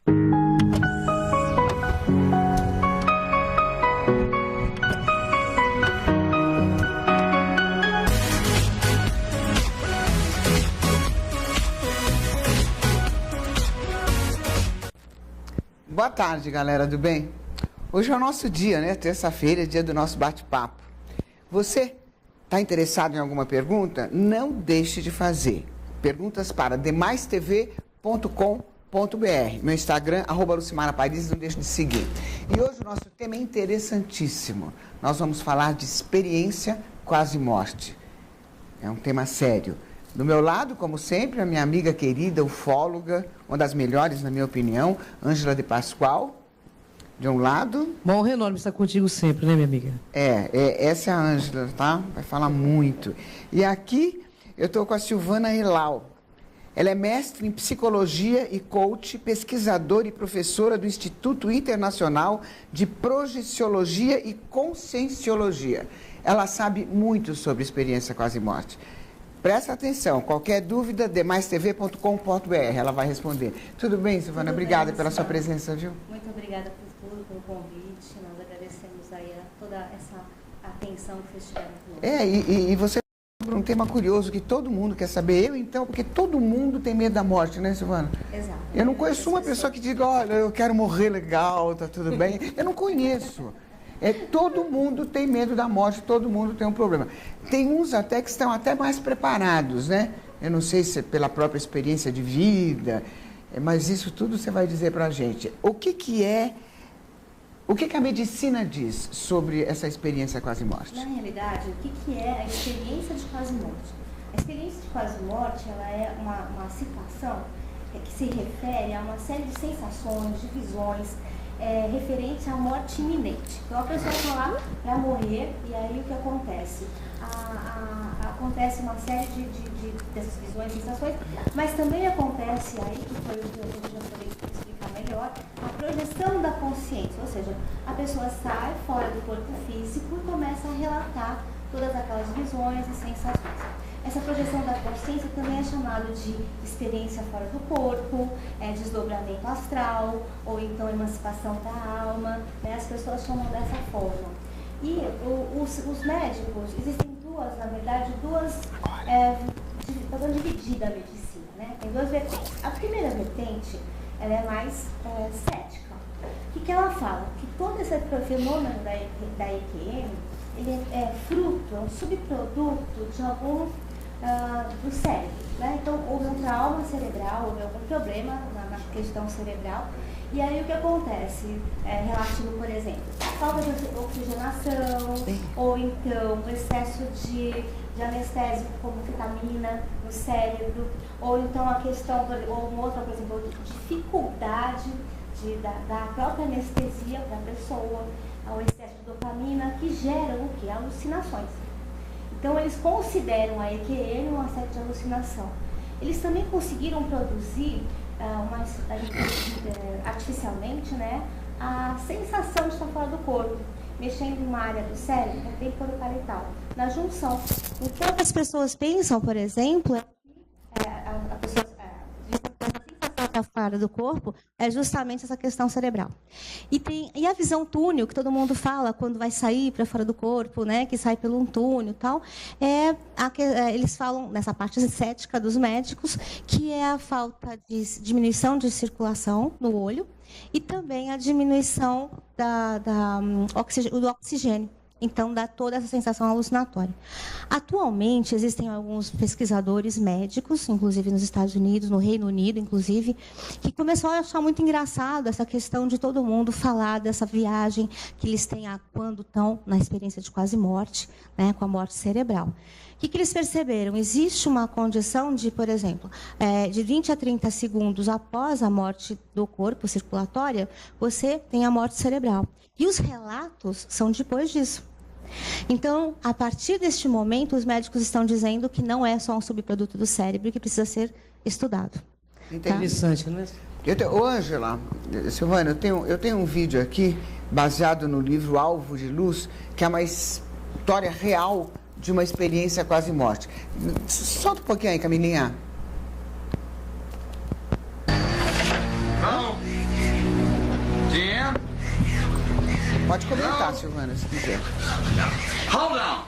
Boa tarde, galera do bem. Hoje é o nosso dia, né? Terça-feira é dia do nosso bate-papo. Você está interessado em alguma pergunta? Não deixe de fazer. Perguntas para demaistv.com.br. Meu Instagram, @LucimarAparis, não deixe de seguir. E hoje o nosso tema é interessantíssimo. Nós vamos falar de experiência quase morte. É um tema sério. Do meu lado, como sempre, a minha amiga querida, ufóloga, uma das melhores, na minha opinião, Ângela de Pascoal. De um lado... Bom, enorme estar contigo sempre, né, minha amiga? Essa é a Ângela, tá? Vai falar muito. E aqui eu estou com a Silvana Hilal. Ela é mestre em psicologia e coach, pesquisadora e professora do Instituto Internacional de Projeciologia e Conscienciologia. Ela sabe muito sobre experiência quase-morte. Presta atenção, qualquer dúvida, demaistv.com.br, ela vai responder. Tudo bem, Silvana? Obrigada pela sua presença, viu? Muito obrigada por tudo, pelo convite. Nós agradecemos aí toda essa atenção que vocês tiveram conosco. E você sobre um tema curioso que todo mundo quer saber. Eu, então, porque todo mundo tem medo da morte, né, Silvana? Exato. Eu não conheço uma pessoa que diga, olha, eu quero morrer legal, tá tudo bem. Eu não conheço. Todo mundo tem medo da morte, todo mundo tem um problema. Tem uns até que estão até mais preparados, né? Eu não sei se é pela própria experiência de vida, mas isso tudo você vai dizer pra gente. O que a medicina diz sobre essa experiência quase-morte? Na realidade, o que é a experiência de quase-morte? A experiência de quase-morte, ela é uma situação que se refere a uma série de sensações, de visões, referente à morte iminente. Então a pessoa está lá para morrer e aí o que acontece? Acontece uma série dessas visões, sensações, mas também acontece aí, que foi o que eu já poderia explicar melhor, a projeção da consciência, ou seja, a pessoa sai fora do corpo físico e começa a relatar todas aquelas visões e sensações. Essa projeção da consciência também é chamada de experiência fora do corpo, desdobramento astral, ou então emancipação da alma, né? As pessoas chamam dessa forma. E os médicos, existem na verdade, está dividida a medicina, né? Tem duas vertentes. A primeira vertente, ela é mais cética. O que ela fala? Que todo esse fenômeno da EQM, ele é fruto, é um subproduto de algum do cérebro, né? Então, houve um trauma cerebral, houve algum problema na questão cerebral. E aí o que acontece? Relativo, por exemplo, falta de oxigenação, ou então excesso de anestésico como vitamina no cérebro, ou então a questão, ou uma outra, por exemplo, dificuldade da própria anestesia para a pessoa, ao excesso de dopamina, que geram o quê? Alucinações. Então eles consideram a EQM uma série de alucinação. Eles também conseguiram produzir artificialmente, né, a sensação de estar fora do corpo, mexendo em uma área do cérebro, que é temporoparietal, na junção. Então, as pessoas pensam, por exemplo, a pessoa fora do corpo é justamente essa questão cerebral. E a visão túnel, que todo mundo fala quando vai sair para fora do corpo, né, que sai pelo um túnel e tal, eles falam, nessa parte cética dos médicos, que é a falta de diminuição de circulação no olho e também a diminuição do oxigênio. Então, dá toda essa sensação alucinatória. Atualmente, existem alguns pesquisadores médicos, inclusive nos Estados Unidos, no Reino Unido, inclusive, que começaram a achar muito engraçado essa questão de todo mundo falar dessa viagem que eles têm quando estão na experiência de quase morte, né, com a morte cerebral. O que eles perceberam? Existe uma condição de, por exemplo, de 20 a 30 segundos após a morte do corpo circulatória, você tem a morte cerebral. E os relatos são depois disso. Então, a partir deste momento, os médicos estão dizendo que não é só um subproduto do cérebro que precisa ser estudado. Interessante, tá? Né? Ângela, Silvana, eu tenho um vídeo aqui, baseado no livro Alvo de Luz, que é uma história real de uma experiência quase morte. Solta um pouquinho aí, Camilinha. Não Pode comentar, Silvana, se quiser. Hold on.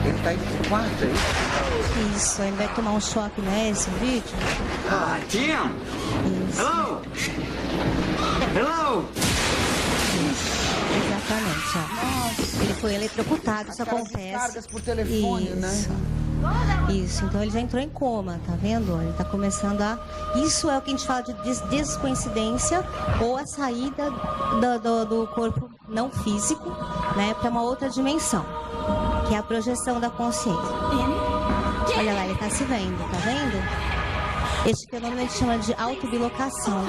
Ele tá indo pro quarto, é isso? Isso, ele vai tomar um choque, né, esse vídeo? Tim. Isso, Hello. Hello. exatamente, ó. Ele foi eletrocutado, isso Aquelas acontece. descargas por telefone, Isso. né? Isso, então ele já entrou em coma, tá vendo? Ele tá começando a... Isso é o que a gente fala de descoincidência ou a saída do corpo não físico, né, para uma outra dimensão, que é a projeção da consciência. Olha lá, ele tá se vendo, tá vendo? Este fenômeno a gente chama de autobilocação.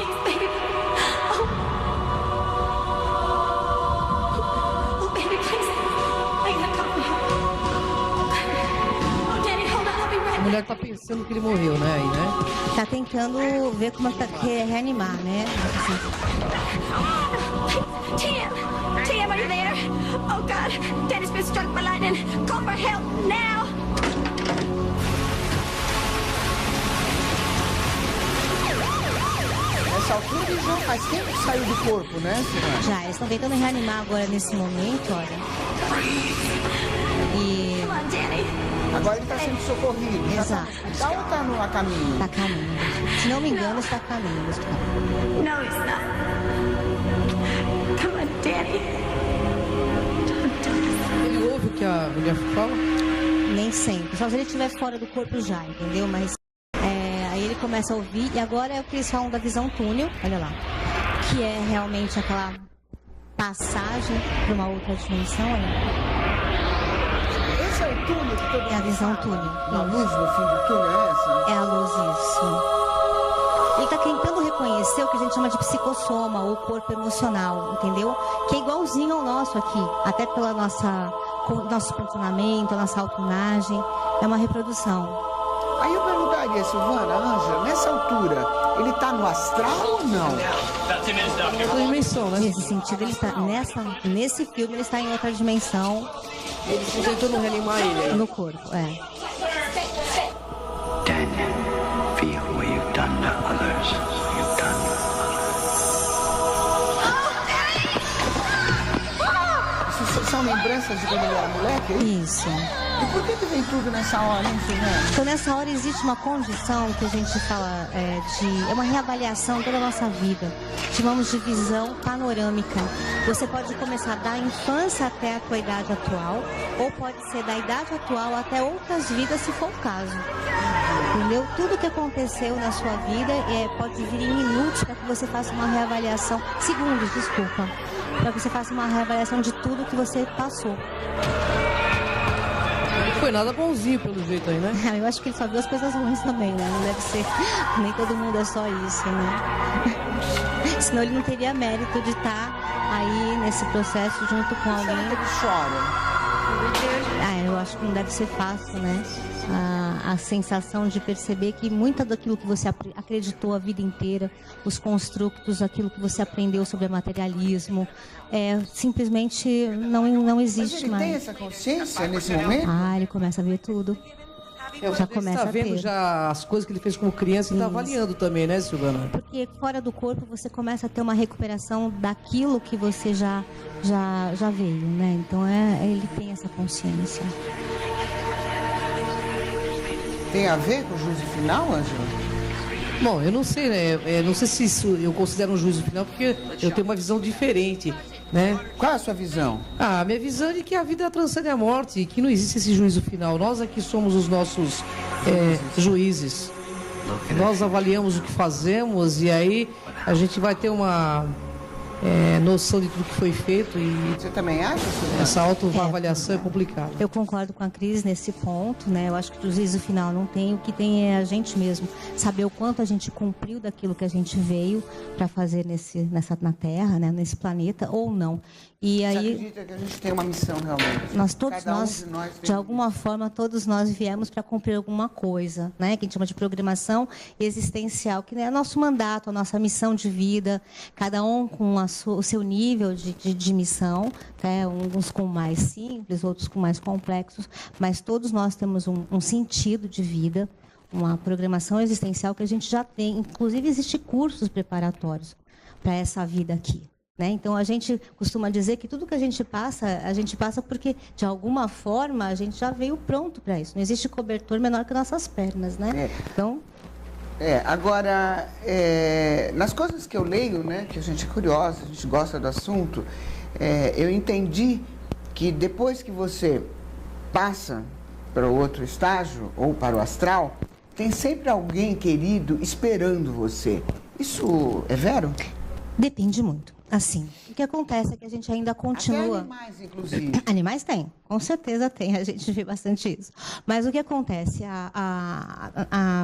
A mulher tá pensando que ele morreu, né? Aí, né? Tá tentando ver como é que tá, reanimar, né? TM, are you there? Oh God, Danny's been struck by lightning. Call for help now. Nessa altura ele já faz tempo que saiu do corpo, né, Silvana? Já, eles estão tentando reanimar agora nesse momento, olha. E Come on, Danny. Agora ele está sendo socorrido. Já Exato. Tá ou tá a caminho? tá a caminho. Se não me engano, está a caminho. Gustavo. No, he's not. Come on, Danny. Ele ouve o que a mulher fala? Nem sempre. Só se ele estiver fora do corpo já, entendeu? Mas aí ele começa a ouvir. E agora é o que eles falam da visão túnel, olha lá. Que é realmente aquela passagem para uma outra dimensão, olha. Esse é o túnel que todo mundo É a visão fala. túnel. A luz no fim do túnel é essa? É a luz, isso. Ele está tentando reconhecer o que a gente chama de psicossoma, ou corpo emocional, entendeu? Que é igualzinho ao nosso aqui, até pela nosso funcionamento, a nossa autoimagem, é uma reprodução. Aí eu perguntaria, Silvana, Ângela, nessa altura, ele tá no astral ou não? Outra dimensão, né? Nesse sentido, ele está nesse filme ele está em outra dimensão Eles estão tentando reanimar ele aí. no corpo, é. Dan, feel what you've done to others. You've done to Isso são lembranças de quando ele era moleque? é isso? Isso. E por que vem tudo nessa hora, hein, Silvana? Então, nessa hora existe uma condição que a gente fala é uma reavaliação toda a nossa vida. Chamamos de visão panorâmica. Você pode começar da infância até a tua idade atual, ou pode ser da idade atual até outras vidas, se for o caso. Entendeu? Tudo que aconteceu na sua vida pode vir em minutos para que você faça uma reavaliação, segundos, desculpa, para que você faça uma reavaliação de tudo que você passou. Não foi nada bonzinho pelo jeito aí, né? Eu acho que ele só viu as coisas ruins também, né? Não deve ser, nem todo mundo é só isso, né? Senão ele não teria mérito de estar aí nesse processo junto com alguém. Será que ele chora? Eu acho que não deve ser fácil, né? A sensação de perceber que muito daquilo que você acreditou a vida inteira, os construtos, aquilo que você aprendeu sobre materialismo, simplesmente não Mas existe ele mais. tem essa consciência nesse momento? Ele começa a ver tudo. Já Você começa está a vendo ter. já as coisas que ele fez como criança e está Isso. avaliando também, né, Silvana? Porque fora do corpo você começa a ter uma recuperação daquilo que você já veio, né? Então ele tem essa consciência. Tem a ver com o juízo final, Ângela? Bom, eu não sei, né? Não sei se isso eu considero um juízo final, porque eu tenho uma visão diferente, né? Qual é a sua visão? A minha visão é de que a vida transcende a morte e que não existe esse juízo final. Nós aqui somos os nossos juízes. Nós avaliamos o que fazemos e aí a gente vai ter uma noção de tudo que foi feito e Você também acha, Silvana? essa autoavaliação é complicada. Eu concordo com a Cris nesse ponto, né? Eu acho que o juízo final não tem, o que tem é a gente mesmo saber o quanto a gente cumpriu daquilo que a gente veio para fazer na Terra, né? Nesse planeta ou não. E Você aí acredita que a gente tem uma missão realmente? Cada um de nós, tem de alguma forma, todos nós viemos para cumprir alguma coisa, né? Que a gente chama de programação existencial, que é nosso mandato, a nossa missão de vida, cada um com o seu nível de missão, né? Uns com mais simples, outros com mais complexos, mas todos nós temos um sentido de vida, uma programação existencial que a gente já tem. Inclusive, existem cursos preparatórios para essa vida aqui. Né? Então, a gente costuma dizer que tudo que a gente passa porque, de alguma forma, a gente já veio pronto para isso. Não existe cobertor menor que nossas pernas, né? Então... Agora, nas coisas que eu leio, né, que a gente é curiosa, a gente gosta do assunto, eu entendi que depois que você passa para o outro estágio, ou para o astral, tem sempre alguém querido esperando você. Isso é vero? Depende muito. Assim, o que acontece é que a gente ainda continua... Até animais, inclusive. Animais tem, com certeza tem, a gente vê bastante isso. Mas o que acontece,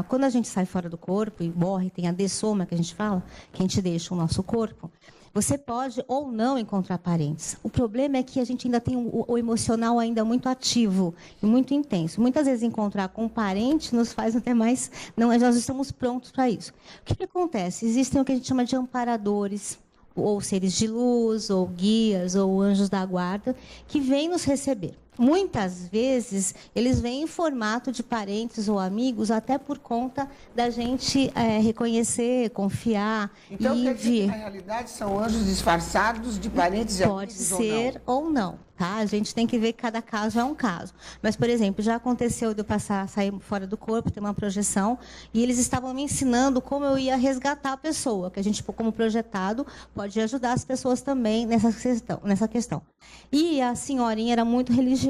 quando a gente sai fora do corpo e morre, tem a dessoma que a gente fala, que a gente deixa o nosso corpo, você pode ou não encontrar parentes. O problema é que a gente ainda tem o emocional ainda muito ativo e muito intenso. Muitas vezes encontrar com um parente nos faz até mais... nós estamos prontos para isso. O que acontece? Existem o que a gente chama de amparadores, ou seres de luz, ou guias, ou anjos da guarda, que vêm nos receber. Muitas vezes, eles vêm em formato de parentes ou amigos, até por conta da gente reconhecer, confiar então, e vir. Na realidade, são anjos disfarçados de parentes e amigos Pode ser ou não, tá? A gente tem que ver que cada caso é um caso. Mas, por exemplo, já aconteceu de eu sair fora do corpo, ter uma projeção, e eles estavam me ensinando como eu ia resgatar a pessoa, que a gente, como projetado, pode ajudar as pessoas também nessa questão. E a senhorinha era muito religiosa,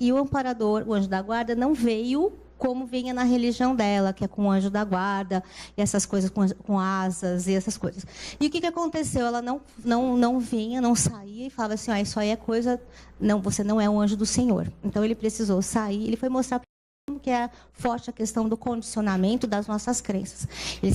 e o amparador, o anjo da guarda, não veio como vinha na religião dela, que é com o anjo da guarda, e essas coisas com asas e essas coisas. E o que aconteceu? Ela não vinha, não saía e falava assim, isso aí é coisa... Não, você não é um anjo do Senhor. Então, ele precisou sair, ele foi mostrar que é forte a questão do condicionamento das nossas crenças.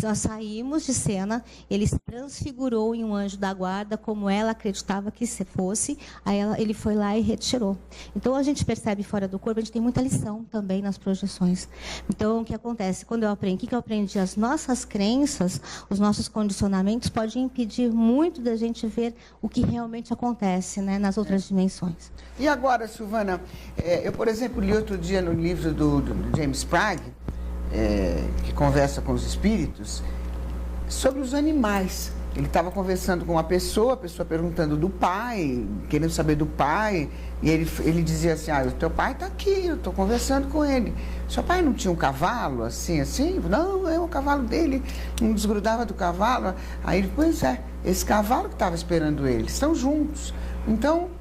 Nós saímos de cena, ele se transfigurou em um anjo da guarda, como ela acreditava que fosse, aí ele foi lá e retirou. Então, a gente percebe fora do corpo, a gente tem muita lição também nas projeções. Então, o que acontece? Quando eu aprendi, o que eu aprendi? As nossas crenças, os nossos condicionamentos podem impedir muito da gente ver o que realmente acontece, né, nas outras dimensões. E agora, Silvana, eu, por exemplo, li outro dia no livro do James Prague, que conversa com os espíritos, sobre os animais. Ele estava conversando com uma pessoa, a pessoa perguntando do pai, querendo saber do pai, e ele dizia assim, o teu pai está aqui, eu estou conversando com ele. Seu pai não tinha um cavalo, assim? Não, é o cavalo dele, não desgrudava do cavalo. Aí ele, pois é, esse cavalo que estava esperando ele, estão juntos. Então,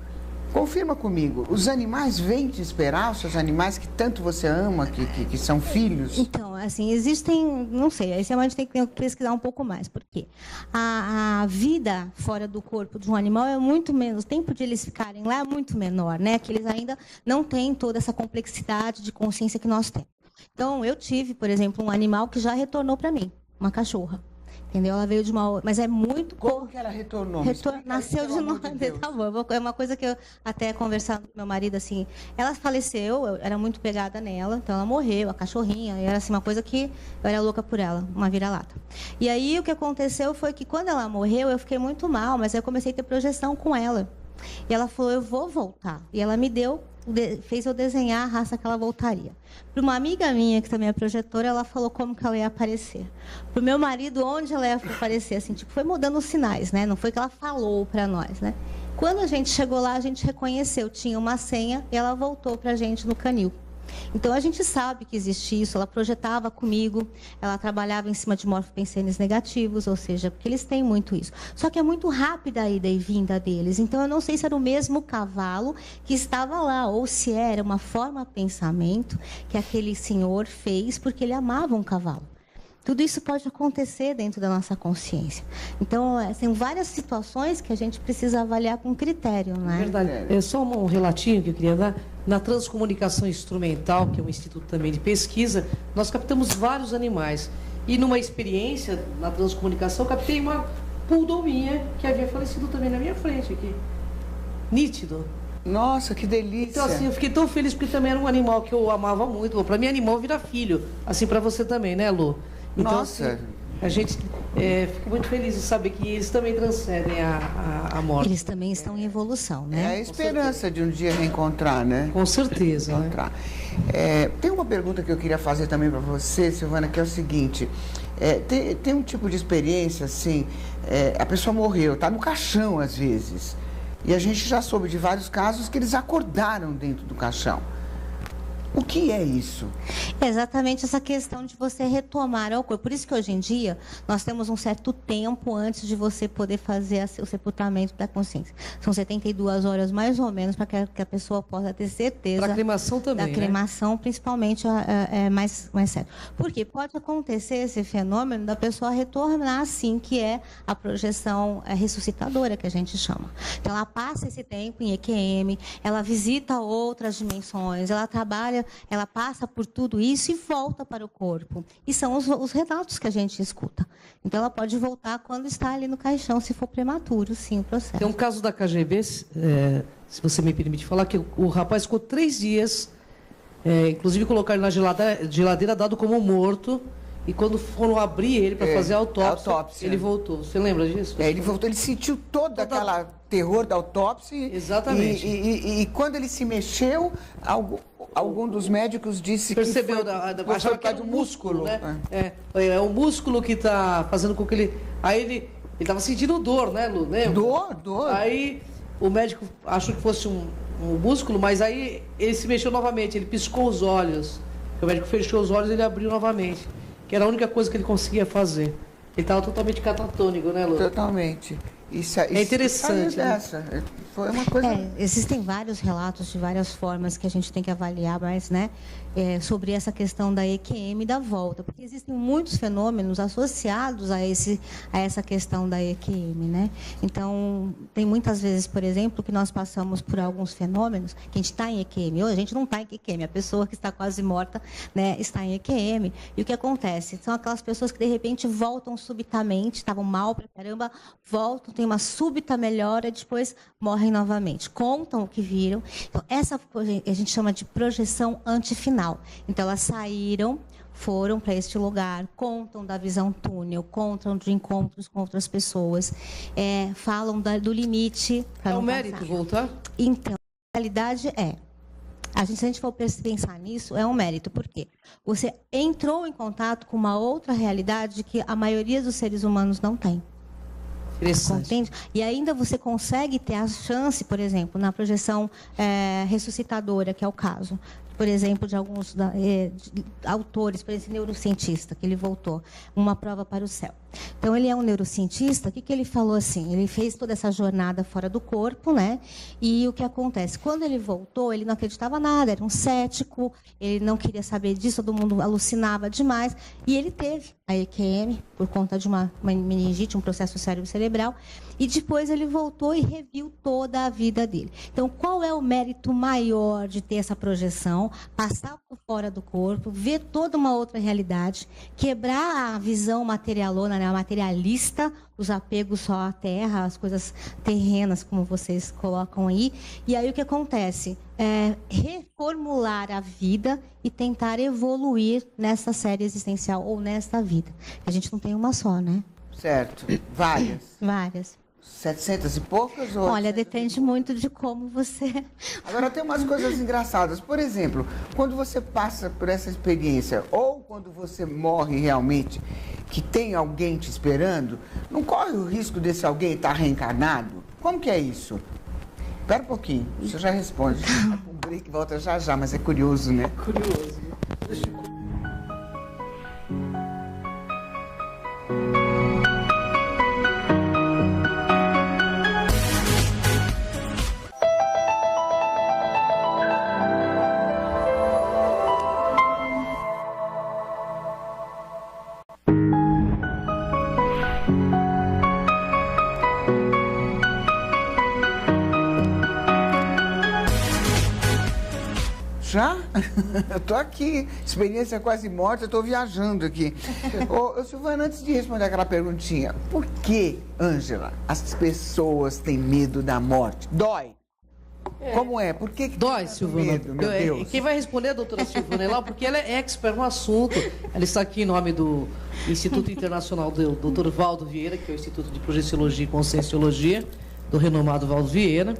confirma comigo, os animais vêm te esperar, os seus animais que tanto você ama, que são filhos? Então, assim, existem, não sei, aí a gente tem que pesquisar um pouco mais, porque a vida fora do corpo de um animal é muito menos, o tempo de eles ficarem lá é muito menor, né? Que eles ainda não têm toda essa complexidade de consciência que nós temos. Então, eu tive, por exemplo, um animal que já retornou para mim, uma cachorra. Entendeu? Ela veio de uma... Mas é muito... Como que ela retornou? Nasceu de novo. Tá bom. É uma coisa que eu até conversando com meu marido, assim... Ela faleceu, eu era muito pegada nela. Então, ela morreu, a cachorrinha. E era assim, uma coisa que eu era louca por ela. Uma vira-lata. E aí, o que aconteceu foi que quando ela morreu, eu fiquei muito mal. Mas aí eu comecei a ter projeção com ela. E ela falou, eu vou voltar. E ela me fez eu desenhar a raça que ela voltaria. Para uma amiga minha, que também é projetora, ela falou como que ela ia aparecer. Para o meu marido, onde ela ia aparecer, assim, tipo, foi mudando os sinais, né? Não foi que ela falou para nós, né? Quando a gente chegou lá, a gente reconheceu, tinha uma senha e ela voltou para a gente no canil. Então, a gente sabe que existe isso, ela projetava comigo, ela trabalhava em cima de morfopensenes negativos, ou seja, porque eles têm muito isso. Só que é muito rápida a ida e vinda deles, então eu não sei se era o mesmo cavalo que estava lá, ou se era uma forma de pensamento que aquele senhor fez porque ele amava um cavalo. Tudo isso pode acontecer dentro da nossa consciência. Então, tem várias situações que a gente precisa avaliar com critério, né? Verdade. É só um relatinho que eu queria dar. Na transcomunicação instrumental, que é um instituto também de pesquisa, nós captamos vários animais. E numa experiência na transcomunicação, captei uma poodle minha, que havia falecido também na minha frente aqui. Nítido. Nossa, que delícia. Então, assim, eu fiquei tão feliz porque também era um animal que eu amava muito. Para mim, animal vira filho. Assim, para você também, né, Lu? Então, nossa. Assim, a gente fica muito feliz de saber que eles também transcendem a morte. Eles também estão em evolução, né? É a esperança de um dia reencontrar, né? Com certeza. Reencontrar. Né? Tem uma pergunta que eu queria fazer também para você, Silvana, que é o seguinte. Tem um tipo de experiência, assim, a pessoa morreu, está no caixão às vezes, e a gente já soube de vários casos que eles acordaram dentro do caixão. O que é isso? É exatamente essa questão de você retomar ao corpo. Por isso que hoje em dia nós temos um certo tempo antes de você poder fazer o sepultamento da consciência. São 72 horas mais ou menos para que a pessoa possa ter certeza. Para a cremação também, da cremação, principalmente, é mais certo. Porque pode acontecer esse fenômeno da pessoa retornar, assim, que é a projeção ressuscitadora, que a gente chama. Então, ela passa esse tempo em EQM, ela visita outras dimensões, ela trabalha, ela passa por tudo isso e volta para o corpo. E são os relatos que a gente escuta. Então, ela pode voltar quando está ali no caixão, se for prematuro, sim, o processo. Tem um caso da KGB, se você me permite falar, que o rapaz ficou 3 dias, inclusive colocaram ele na geladeira, dado como morto, e quando foram abrir ele para fazer a autópsia, ele voltou. Você lembra disso? Ele voltou, ele sentiu todo aquele terror da autópsia. Exatamente. E quando ele se mexeu, algum dos médicos disse percebeu, que foi achava que era do um músculo, né? É o músculo que está fazendo com que ele... Aí ele estava sentindo dor, né, Lu? Lembra? Dor. Aí o médico achou que fosse um músculo, mas aí ele se mexeu novamente, ele piscou os olhos. O médico fechou os olhos e ele abriu novamente. Que era a única coisa que ele conseguia fazer. Ele estava totalmente catatônico, né, Lu? Totalmente. Isso é interessante. Foi uma coisa... Existem vários relatos de várias formas que a gente tem que avaliar, mas, né, sobre essa questão da EQM e da volta, porque existem muitos fenômenos associados a essa questão da EQM, né? Então, tem muitas vezes, por exemplo, que nós passamos por alguns fenômenos, que a gente está em EQM, ou a gente não está em EQM, a pessoa que está quase morta, né, está em EQM, e o que acontece? São aquelas pessoas que, de repente, voltam subitamente, estavam mal pra caramba, voltam, tem uma súbita melhora, e depois morrem novamente. Contam o que viram. Então, essa a gente chama de projeção antifinal. Então, elas saíram, foram para este lugar, contam da visão túnel, contam de encontros com outras pessoas, falam do limite. É um mérito voltar? Então, a realidade se a gente for pensar nisso, é um mérito. Por quê? Você entrou em contato com uma outra realidade que a maioria dos seres humanos não tem. Entende? E ainda você consegue ter a chance, por exemplo, na projeção ressuscitadora, que é o caso, por exemplo, de alguns autores, por exemplo, neurocientista, que ele voltou, uma prova para o céu. Então, ele é um neurocientista, o que ele falou assim? Ele fez toda essa jornada fora do corpo, né? E o que acontece? Quando ele voltou, ele não acreditava nada, era um cético, ele não queria saber disso, todo mundo alucinava demais, e ele teve a EQM, por conta de uma meningite, um processo cérebro-cerebral, e depois ele voltou e reviu toda a vida dele. Então, qual é o mérito maior de ter essa projeção, passar por fora do corpo, ver toda uma outra realidade, quebrar a visão materialona, né, a materialista, os apegos só à terra, as coisas terrenas, como vocês colocam aí, e aí o que acontece? Reformular a vida e tentar evoluir nessa série existencial ou nesta vida. A gente não tem uma só, né? Certo. Várias. Várias. 700 e poucas? Ou olha, depende muito de como você... Agora, tem umas coisas engraçadas. Por exemplo, quando você passa por essa experiência, ou quando você morre realmente, que tem alguém te esperando, não corre o risco desse alguém estar reencarnado? Como que é isso? Espera um pouquinho, você já responde. O break volta já, mas é curioso, né? Curioso. Deixa eu... Já? Eu tô aqui, experiência quase morta, eu tô viajando aqui. Ô, Silvana, antes de responder aquela perguntinha, por que, Ângela, as pessoas têm medo da morte? Dói? Como é? Por que dói, Silvana? Medo, meu Deus? Quem vai responder é a doutora Silvana lá, porque ela é expert no assunto. Ela está aqui em nome do Instituto Internacional do Dr. Valdo Vieira, que é o Instituto de Projeciologia e Conscienciologia, do renomado Valdo Vieira.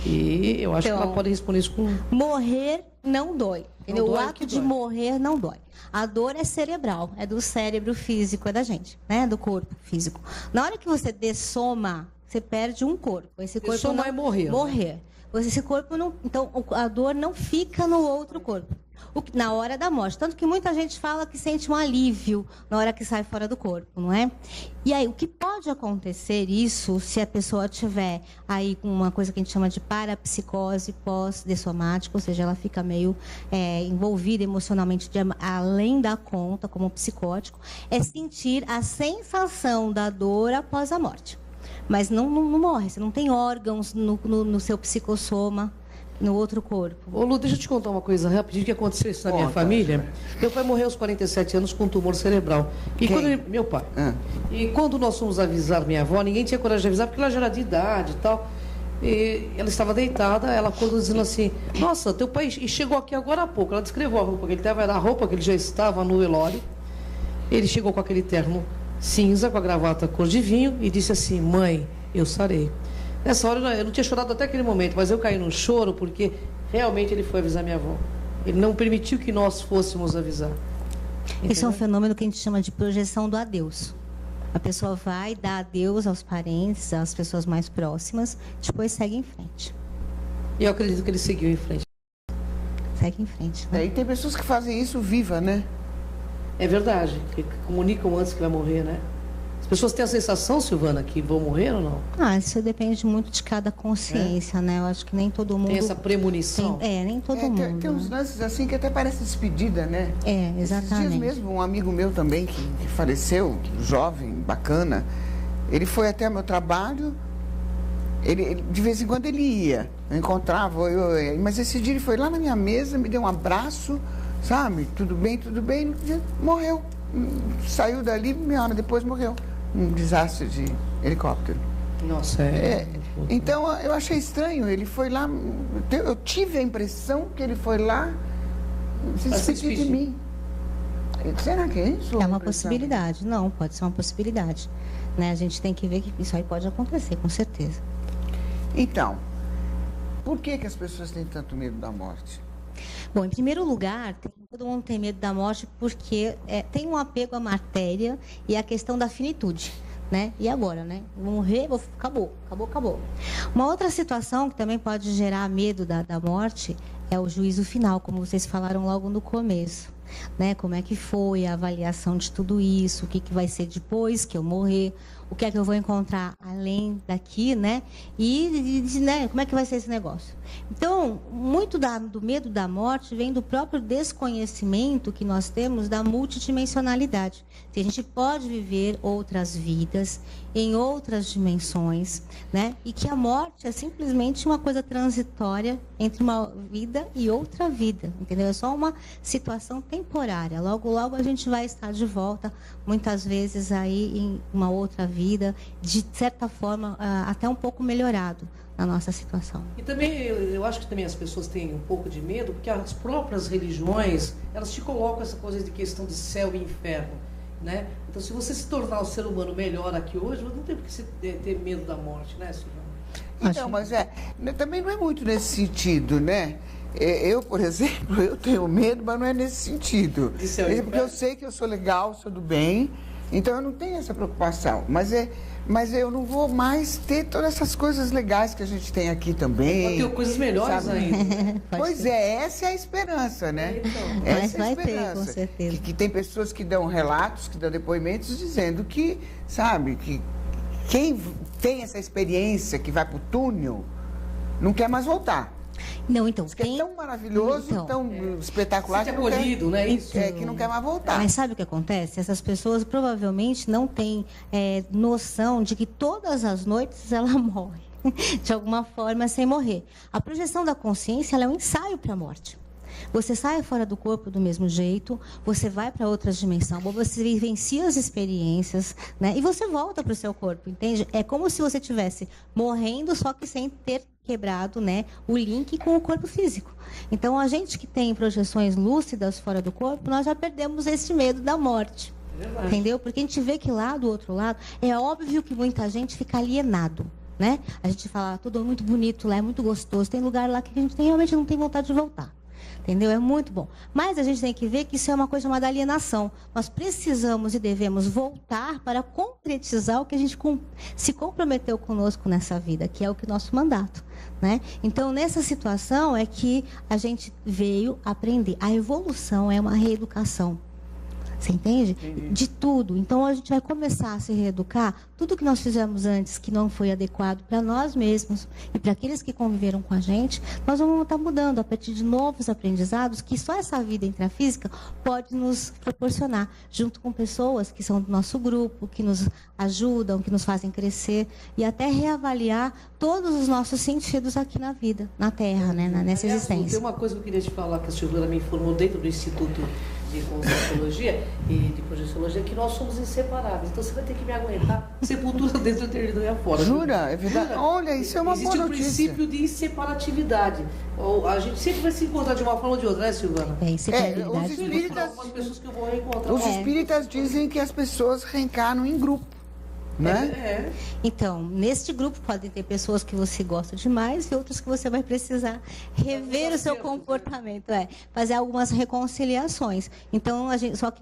E eu acho Então, que ela pode responder isso com... Morrer não dói. Entendeu? Não dói, O ato que de dói. morrer não dói. A dor é cerebral, é do cérebro físico, é da gente, né? Do corpo físico. Na hora que você dessoma, você perde um corpo. Esse corpo Dessomar não... é morrer, né? Morrer. Esse corpo não... Então, a dor não fica no outro corpo. Na hora da morte. Tanto que muita gente fala que sente um alívio na hora que sai fora do corpo, não é? E aí, o que pode acontecer isso se a pessoa tiver aí com uma coisa que a gente chama de parapsicose pós-dessomática, ou seja, ela fica meio envolvida emocionalmente além da conta, como psicótico, é sentir a sensação da dor após a morte. Mas não morre, você não tem órgãos no seu psicossoma, no outro corpo. Ô, Lu, deixa eu te contar uma coisa rapidinho que aconteceu isso na minha família. Meu pai morreu aos 47 anos com tumor cerebral. E Quem? quando meu pai. E quando nós fomos avisar minha avó, ninguém tinha coragem de avisar, porque ela já era de idade e tal. E ela estava deitada, ela acordou dizendo assim, nossa, teu pai chegou aqui agora há pouco. Ela descreveu a roupa que ele estava, era a roupa que ele já estava no velório. Ele chegou com aquele terno cinza, com a gravata cor de vinho, e disse assim, mãe, eu sarei. Nessa hora eu não tinha chorado até aquele momento, mas eu caí num choro porque realmente ele foi avisar minha avó. Ele não permitiu que nós fôssemos avisar. Isso é um fenômeno que a gente chama de projeção do adeus. A pessoa vai dar adeus aos parentes, às pessoas mais próximas, depois segue em frente. E eu acredito que ele seguiu em frente. Segue em frente. Né? E tem pessoas que fazem isso viva, né? É verdade, que comunicam antes que vai morrer, né? As pessoas têm a sensação, Silvana, que vão morrer ou não? Isso depende muito de cada consciência, né? Eu acho que nem todo mundo... Tem essa premonição? Nem todo mundo. Tem uns lances assim que até parece despedida, né? Exatamente. Esses dias mesmo, um amigo meu também que faleceu, jovem, bacana, ele foi até meu trabalho, ele de vez em quando ele ia, eu encontrava, mas esse dia ele foi lá na minha mesa, me deu um abraço, sabe? Tudo bem, morreu. Saiu dali, meia hora depois morreu. Um desastre de helicóptero. Nossa, Então, eu achei estranho. Ele foi lá. Eu tive a impressão que ele foi lá se despedir de mim. Será que é isso? É uma possibilidade. Não, pode ser uma possibilidade. Né? A gente tem que ver que isso aí pode acontecer, com certeza. Então, por que as pessoas têm tanto medo da morte? Bom, em primeiro lugar, todo mundo tem medo da morte porque tem um apego à matéria e à questão da finitude, né? E agora, né? Vou morrer, acabou. Uma outra situação que também pode gerar medo da morte é o juízo final, como vocês falaram logo no começo, né? Como é que foi a avaliação de tudo isso, o que vai ser depois que eu morrer, o que é que eu vou encontrar além daqui, né? Né? Como é que vai ser esse negócio? Então, muito do medo da morte vem do próprio desconhecimento que nós temos da multidimensionalidade. Que a gente pode viver outras vidas em outras dimensões, né? E que a morte é simplesmente uma coisa transitória entre uma vida e outra vida, entendeu? É só uma situação temporária. Logo, logo a gente vai estar de volta, muitas vezes aí em uma outra vida, de certa forma até um pouco melhorado na nossa situação. E também, eu acho que também as pessoas têm um pouco de medo, porque as próprias religiões, elas te colocam essa coisa de questão de céu e inferno, né? Então, se você se tornar o ser humano melhor aqui hoje, você não tem por que ter medo da morte, né, Silvana? Então, mas também não é muito nesse sentido, né? Eu, por exemplo, eu tenho medo, mas não é nesse sentido. Porque eu sei que eu sou legal, sou do bem, então eu não tenho essa preocupação. Mas eu não vou mais ter todas essas coisas legais que a gente tem aqui também. Pode ter coisas melhores ainda. Pois essa é a esperança, né? Então, essa vai é a esperança. ter, com certeza. Que tem pessoas que dão relatos, que dão depoimentos dizendo que, sabe, que quem tem essa experiência, que vai para o túnel, não quer mais voltar. Não, então, Diz que é tão maravilhoso, tão espetacular, que acolhido, né? Isso. Que não quer mais voltar. Mas sabe o que acontece? Essas pessoas provavelmente não têm noção de que todas as noites ela morre, de alguma forma, sem morrer. A projeção da consciência ela é um ensaio para a morte. Você sai fora do corpo do mesmo jeito, você vai para outras dimensões, você vivencia as experiências, né? E você volta para o seu corpo, entende? É como se você estivesse morrendo, só que sem ter quebrado, né, o link com o corpo físico. Então, a gente que tem projeções lúcidas fora do corpo, nós já perdemos esse medo da morte. Entendeu? Porque a gente vê que lá do outro lado, é óbvio que muita gente fica alienado. né? A gente fala, tudo é muito bonito lá, é muito gostoso. Tem lugar lá que a gente realmente não tem vontade de voltar. Entendeu? É muito bom. Mas a gente tem que ver que isso é uma coisa chamada alienação. Nós precisamos e devemos voltar para concretizar o que a gente se comprometeu conosco nessa vida, que é o que nosso mandato, né? Então, nessa situação é que a gente veio aprender. A evolução é uma reeducação. Você entende? Entendi. De tudo. Então, a gente vai começar a se reeducar. Tudo que nós fizemos antes que não foi adequado para nós mesmos e para aqueles que conviveram com a gente, nós vamos estar mudando a partir de novos aprendizados que só essa vida intrafísica pode nos proporcionar, junto com pessoas que são do nosso grupo, que nos ajudam, que nos fazem crescer e até reavaliar todos os nossos sentidos aqui na vida, na Terra, né? Nessa Aliás, existência. Tem uma coisa que eu queria te falar, que a Silvana me informou dentro do Instituto de Conscienciologia e de Projeciologia, que nós somos inseparáveis. Então você vai ter que me aguentar sepultura dentro, eternidade e fora. Jura? É verdade? Jura? Olha, isso é uma Existe boa o notícia. princípio de inseparatividade. A gente sempre vai se encontrar de uma forma ou de outra, né, Silvana? É, inseparabilidade. os espíritas- Algumas pessoas que eu vou reencontrar. Os espíritas dizem que as pessoas reencarnam em grupo, né? É. Então, neste grupo podem ter pessoas que você gosta demais e outras que você vai precisar rever o seu comportamento, fazer algumas reconciliações. Então, a gente, só que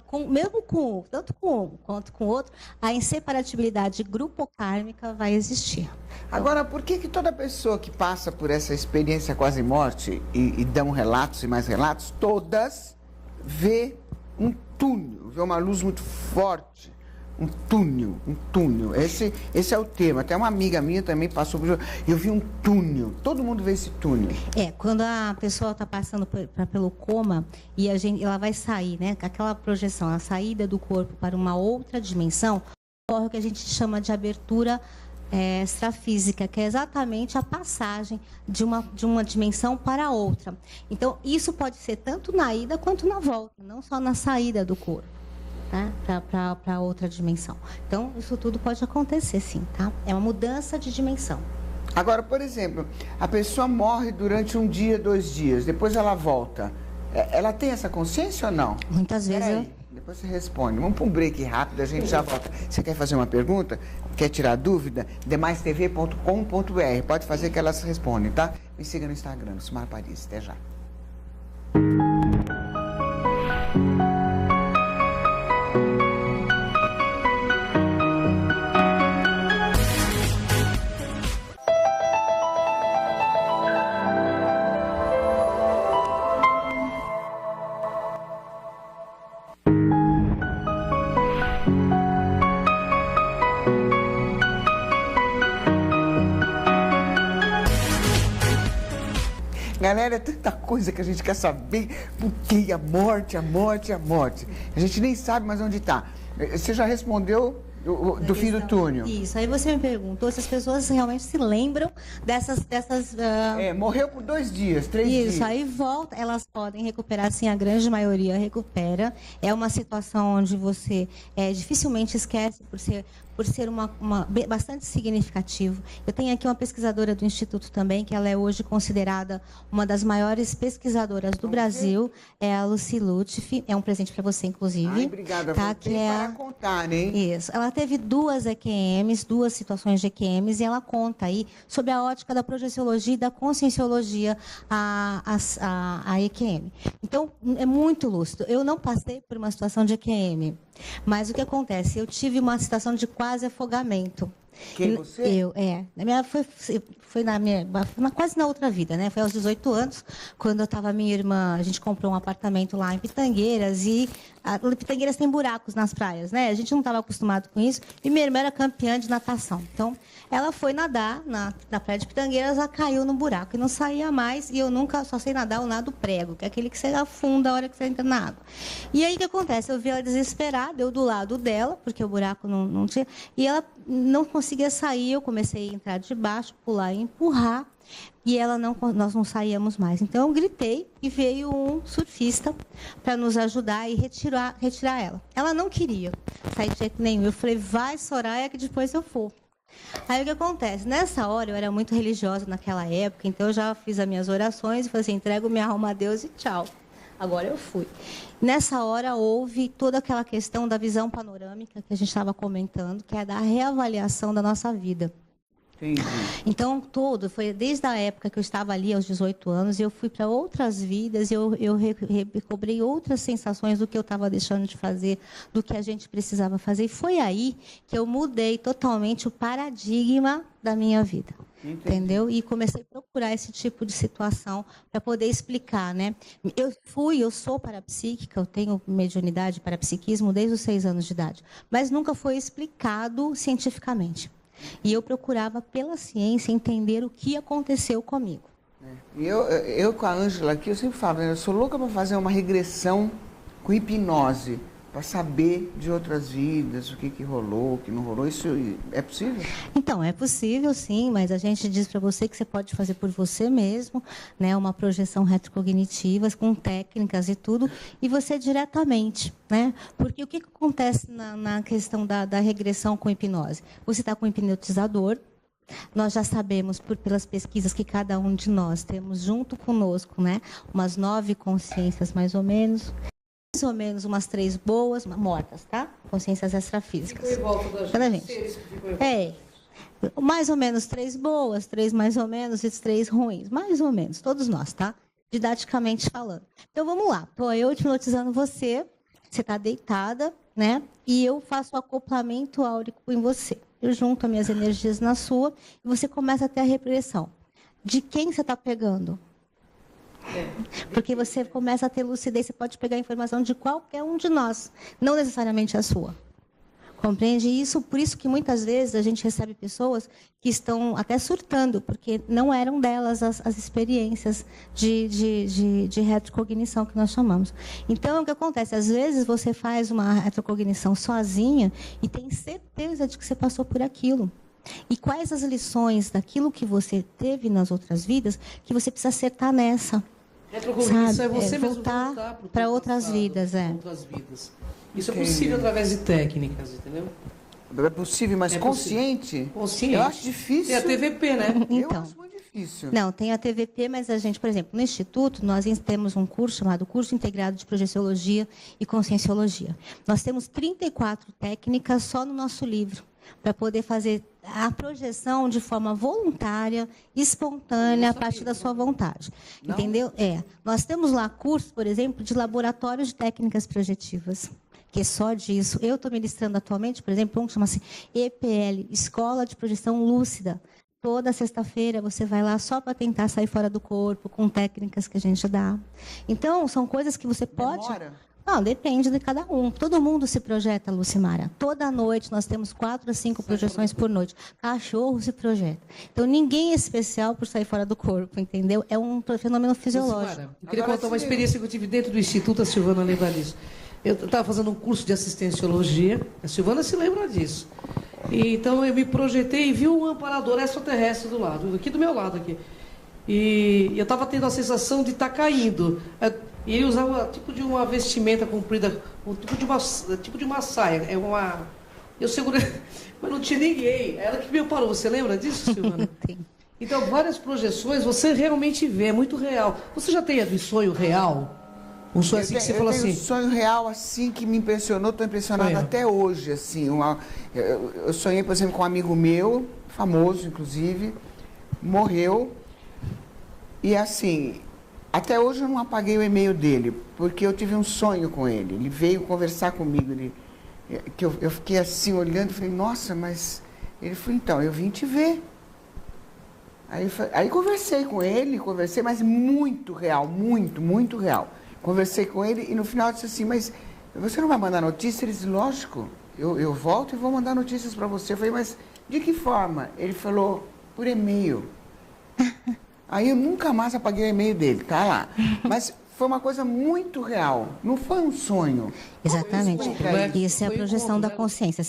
tanto com um quanto com o outro, a inseparatividade grupo-kármica vai existir. Agora, por que toda pessoa que passa por essa experiência quase morte e dão relatos e mais relatos, todas vê um túnel, vê uma luz muito forte? Um túnel. Esse é o tema. Até uma amiga minha também passou por... Eu vi um túnel. Todo mundo vê esse túnel. Quando a pessoa está passando pelo coma e ela vai sair, né? Aquela projeção, a saída do corpo para uma outra dimensão, ocorre o que a gente chama de abertura extrafísica, que é exatamente a passagem de uma dimensão para outra. Então, isso pode ser tanto na ida quanto na volta, não só na saída do corpo. Tá? Para outra dimensão. Então, isso tudo pode acontecer, sim, tá? É uma mudança de dimensão. Agora, por exemplo, a pessoa morre durante um dia, 2 dias, depois ela volta. Ela tem essa consciência ou não? Muitas vezes... Peraí, depois você responde. Vamos para um break rápido, a gente já volta. Você quer fazer uma pergunta? Quer tirar dúvida? demaistv.com.br. Pode fazer que elas respondem, tá? Me siga no Instagram, Sumar Paris. Até já. Galera, é tanta coisa que a gente quer saber. Por que a morte? A gente nem sabe mais onde está. Você já respondeu do fim do túnel? Isso. Aí você me perguntou se as pessoas realmente se lembram dessas... Morreu por 2 dias, 3 dias. Isso, aí volta, elas podem recuperar, sim, a grande maioria recupera. É uma situação onde você dificilmente esquece por ser bastante significativo. Eu tenho aqui uma pesquisadora do Instituto também, que ela é hoje considerada uma das maiores pesquisadoras do Brasil, é a Lucy Lutfi, é um presente para você, inclusive. Ai, obrigada, tá? tem para contar, hein? Isso, ela teve 2 EQMs, 2 situações de EQMs, e ela conta aí sobre a ótica da projeciologia e da conscienciologia a EQM. Então, é muito lúcido. Eu não passei por uma situação de EQM, mas o que acontece? Eu tive uma situação de quase afogamento. Quem, você? Eu, foi quase na outra vida, né? Foi aos 18 anos, quando eu estava, minha irmã, a gente comprou um apartamento lá em Pitangueiras, e Pitangueiras tem buracos nas praias, né? A gente não estava acostumado com isso, e minha irmã era campeã de natação. Então, ela foi nadar na praia de Pitangueiras, ela caiu no buraco e não saía mais, e eu nunca só sei nadar o nado prego, que é aquele que você afunda a hora que você entra na água. E aí, o que acontece? Eu vi ela desesperada, eu do lado dela, porque o buraco não tinha, e ela não conseguia sair, eu comecei a entrar de baixo, pular e empurrar, e nós não saíamos mais. Então, eu gritei e veio um surfista para nos ajudar e retirar ela. Ela não queria sair de jeito nenhum. Eu falei, vai, Soraya, que depois eu for. Aí, o que acontece? Nessa hora, eu era muito religiosa naquela época, então eu já fiz as minhas orações e falei assim, entrego minha alma a Deus e tchau. Agora eu fui. Nessa hora, houve toda aquela questão da visão panorâmica que a gente estava comentando, que é da reavaliação da nossa vida. Entendi. Então, foi desde a época que eu estava ali, aos 18 anos, eu fui para outras vidas, eu recobrei outras sensações do que eu estava deixando de fazer, do que a gente precisava fazer. E foi aí que eu mudei totalmente o paradigma da minha vida. Entendi. Entendeu? E comecei a procurar esse tipo de situação para poder explicar, né? Eu sou parapsíquica, eu tenho mediunidade, parapsiquismo desde os 6 anos de idade, mas nunca foi explicado cientificamente. E eu procurava, pela ciência, entender o que aconteceu comigo. E eu com a Ângela aqui, eu sempre falo, eu sou louca para fazer uma regressão com hipnose, para saber de outras vidas, o que rolou, o que não rolou. Isso é possível? Então, é possível, sim, mas a gente diz para você que você pode fazer por você mesmo, né, uma projeção retrocognitiva, com técnicas e tudo, e você diretamente, né? Porque o que acontece na questão da regressão com hipnose? Você está com um hipnotizador. Nós já sabemos, pelas pesquisas, que cada um de nós temos junto conosco, né, umas 9 consciências, mais ou menos umas 3 boas, mortas, tá? Consciências extrafísicas. Ficou em volta da gente. Mais ou menos 3 boas, 3 mais ou menos e 3 ruins. Mais ou menos, todos nós, tá? Didaticamente falando. Então, vamos lá. Estou eu hipnotizando você está deitada, né? E eu faço o acoplamento áurico em você. Eu junto as minhas energias na sua e você começa a ter a repressão. De quem você está pegando? Porque você começa a ter lucidez, você pode pegar a informação de qualquer um de nós, não necessariamente a sua. Compreende isso? Por isso que muitas vezes a gente recebe pessoas que estão até surtando, porque não eram delas as experiências de retrocognição que nós chamamos. Então, o que acontece? Às vezes você faz uma retrocognição sozinha e tem certeza de que você passou por aquilo. E quais as lições daquilo que você teve nas outras vidas que você precisa acertar nessa? Retrocognição é você mesmo voltar para outras vidas. Outras vidas. Isso é possível através de técnicas, entendeu? É possível, mas consciente? Consciente. Eu acho difícil. Tem a TVP, né? Então, eu acho muito difícil. Não, tem a TVP, mas a gente, por exemplo, no Instituto, nós temos um curso chamado Curso Integrado de Projeciologia e Conscienciologia. Nós temos 34 técnicas só no nosso livro, para poder fazer a projeção de forma voluntária, espontânea, a partir da sua vontade. Não? Entendeu? Nós temos lá cursos, por exemplo, de laboratórios de técnicas projetivas, que é só disso. Eu estou ministrando atualmente, por exemplo, um que chama-se EPL, Escola de Projeção Lúcida. Toda sexta-feira você vai lá só para tentar sair fora do corpo, com técnicas que a gente dá. Então, são coisas que você pode... Demora? Não, depende de cada um. Todo mundo se projeta, Lucimara. Toda noite nós temos 4 a 5 projeções por noite. Cachorro se projeta. Então ninguém é especial por sair fora do corpo, entendeu? É um fenômeno fisiológico. Lucimara, eu queria contar uma experiência que eu tive dentro do Instituto, a Silvana lembra disso. Eu estava fazendo um curso de assistenciologia, a Silvana se lembra disso. E, então eu me projetei e vi um amparador extraterrestre do lado, aqui do meu lado aqui. E eu estava tendo a sensação de estar caindo. E ele usava tipo de uma vestimenta comprida, tipo de uma saia. Eu segurei, mas não tinha ninguém. Ela que me amparou. Você lembra disso, Silvana? Então, várias projeções você realmente vê, é muito real. Você já tem sonho real? Um sonho assim que você falou assim? Um sonho real assim que me impressionou, estou impressionada até hoje. Assim, eu sonhei, por exemplo, com um amigo meu, famoso inclusive, morreu. E assim, até hoje eu não apaguei o e-mail dele, porque eu tive um sonho com ele. Ele veio conversar comigo, eu fiquei assim olhando e falei, nossa, mas... Ele falou, então, eu vim te ver. Aí conversei com ele, mas muito real, muito real. Conversei com ele e no final eu disse assim, mas você não vai mandar notícias? Ele disse, lógico, eu volto e vou mandar notícias para você. Eu falei, mas de que forma? Ele falou, por e-mail. Aí eu nunca mais apaguei o e-mail dele, tá lá. Mas foi uma coisa muito real, não foi um sonho. Exatamente. Isso é a projeção da consciência.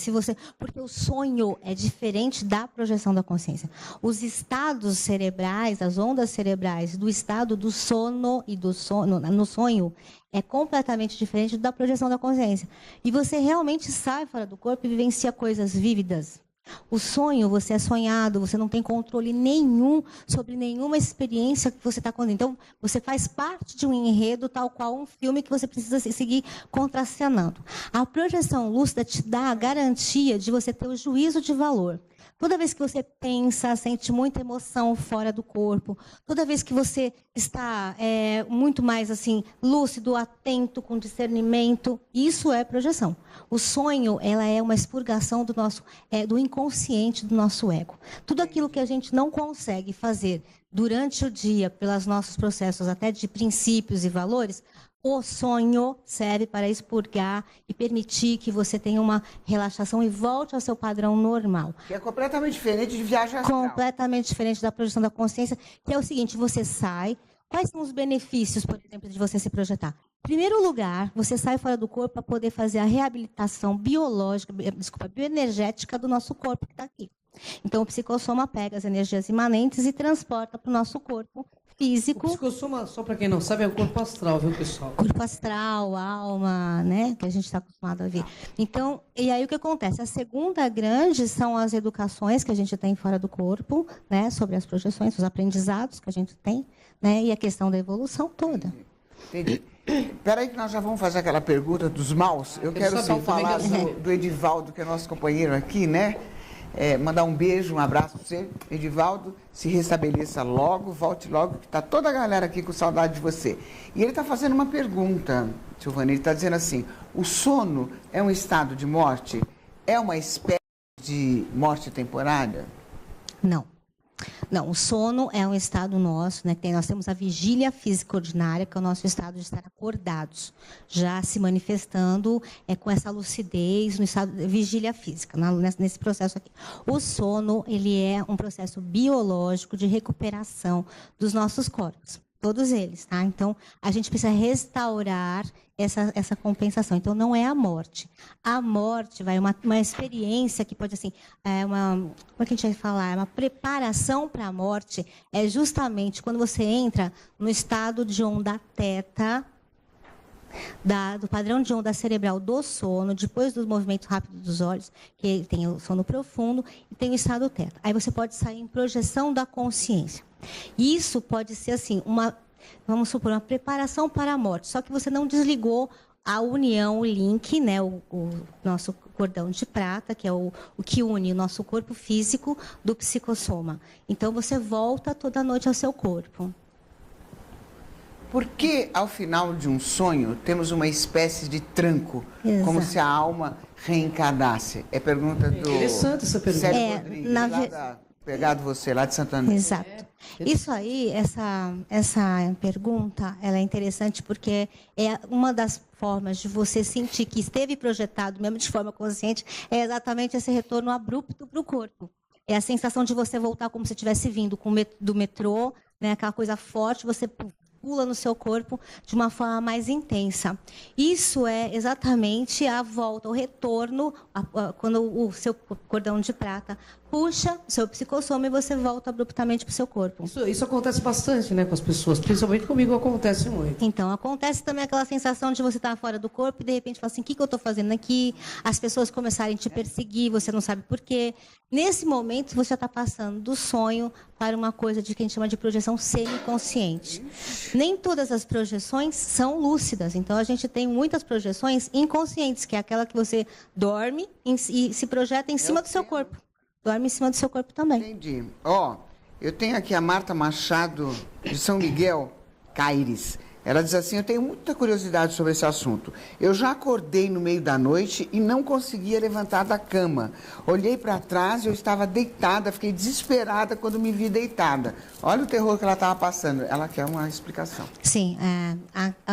Porque o sonho é diferente da projeção da consciência. Os estados cerebrais, as ondas cerebrais do estado do sono e do sono, no sonho, é completamente diferente da projeção da consciência. E você realmente sai fora do corpo e vivencia coisas vívidas. O sonho, você é sonhado, você não tem controle nenhum sobre nenhuma experiência que você está contando. Então, você faz parte de um enredo tal qual um filme que você precisa seguir contracenando. A projeção lúcida te dá a garantia de você ter o juízo de valor. Toda vez que você pensa, sente muita emoção fora do corpo, toda vez que você está muito mais assim lúcido, atento, com discernimento, isso é projeção. O sonho, ela é uma expurgação do inconsciente do nosso ego. Tudo aquilo que a gente não consegue fazer durante o dia, pelos nossos processos até de princípios e valores, o sonho serve para expurgar e permitir que você tenha uma relaxação e volte ao seu padrão normal. Que é completamente diferente de viagem astral. Completamente diferente da projeção da consciência, que é o seguinte, você sai. Quais são os benefícios, por exemplo, de você se projetar? Em primeiro lugar, você sai fora do corpo para poder fazer a reabilitação bioenergética do nosso corpo que está aqui. Então, o psicossoma pega as energias imanentes e transporta para o nosso corpo físico. O psicossoma, só para quem não sabe, é o corpo astral, viu, pessoal? Corpo astral, alma, né? Que a gente está acostumado a ver. Então, e aí o que acontece? A segunda grande são as educações que a gente tem fora do corpo, né? Sobre as projeções, os aprendizados que a gente tem, né? E a questão da evolução toda. Entendi. Espera aí que nós já vamos fazer aquela pergunta dos maus. Eu quero só falar do Edivaldo, que é nosso companheiro aqui, né? Mandar um beijo, um abraço para você. Edivaldo, se restabeleça logo, volte logo, que está toda a galera aqui com saudade de você. E ele está fazendo uma pergunta, Silvana, ele está dizendo assim, o sono é um estado de morte? É uma espécie de morte temporária? Não. Não, o sono é um estado nosso, né? Nós temos a vigília física ordinária, que é o nosso estado de estar acordados, já se manifestando com essa lucidez no estado de vigília física, nesse processo aqui. O sono, ele é um processo biológico de recuperação dos nossos corpos. Todos eles, tá? Então, a gente precisa restaurar essa compensação. Então, não é a morte. A morte vai uma experiência que pode, assim, como é que a gente vai falar? É uma preparação para a morte. É justamente quando você entra no estado de onda teta, do padrão de onda cerebral do sono, depois do movimento rápido dos olhos, que tem o sono profundo, e tem o estado teta. Aí você pode sair em projeção da consciência. Isso pode ser assim, vamos supor, uma preparação para a morte, só que você não desligou a união, o link, né, o nosso cordão de prata, que é o que une o nosso corpo físico do psicossoma. Então você volta toda noite ao seu corpo. Por que, ao final de um sonho, temos uma espécie de tranco, como se a alma reencarnasse? É pergunta do... Interessante essa pergunta. Sérgio Rodrigues, pegado você, lá de Santana. Exato. Isso aí, essa pergunta, ela é interessante porque é uma das formas de você sentir que esteve projetado, mesmo de forma consciente, é exatamente esse retorno abrupto para o corpo. É a sensação de você voltar como se tivesse vindo do metrô, né, aquela coisa forte, você pula no seu corpo de uma forma mais intensa. Isso é exatamente a volta, o retorno, quando o seu cordão de prata puxa o seu psicossoma e você volta abruptamente para o seu corpo. Isso acontece bastante, né, com as pessoas, principalmente comigo acontece muito. Então, acontece também aquela sensação de você estar fora do corpo e de repente falar assim, o que eu estou fazendo aqui? As pessoas começarem a te perseguir, você não sabe por quê. Nesse momento, você já está passando do sonho para uma coisa que a gente chama de projeção semiconsciente. Nem todas as projeções são lúcidas, então a gente tem muitas projeções inconscientes, que é aquela que você dorme e se projeta em cima do seu corpo. Dorme em cima do seu corpo também. Entendi. Eu tenho aqui a Marta Machado, de São Miguel, Caires. Ela diz assim, eu tenho muita curiosidade sobre esse assunto. Eu já acordei no meio da noite e não conseguia levantar da cama. Olhei para trás e eu estava deitada, fiquei desesperada quando me vi deitada. Olha o terror que ela estava passando. Ela quer uma explicação. Sim,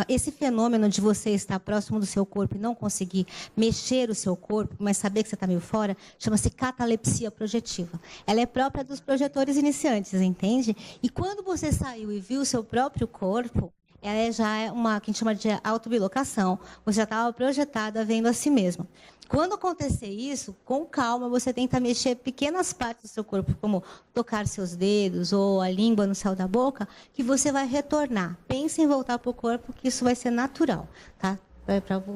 esse fenômeno de você estar próximo do seu corpo e não conseguir mexer o seu corpo, mas saber que você está meio fora, chama-se catalepsia projetiva. Ela é própria dos projetores iniciantes, entende? E quando você saiu e viu o seu próprio corpo, ela já é uma que a gente chama de autobilocação. Você já estava projetada vendo a si mesma. Quando acontecer isso, com calma, você tenta mexer pequenas partes do seu corpo, como tocar seus dedos ou a língua no céu da boca, que você vai retornar. Pense em voltar para o corpo, que isso vai ser natural, tá?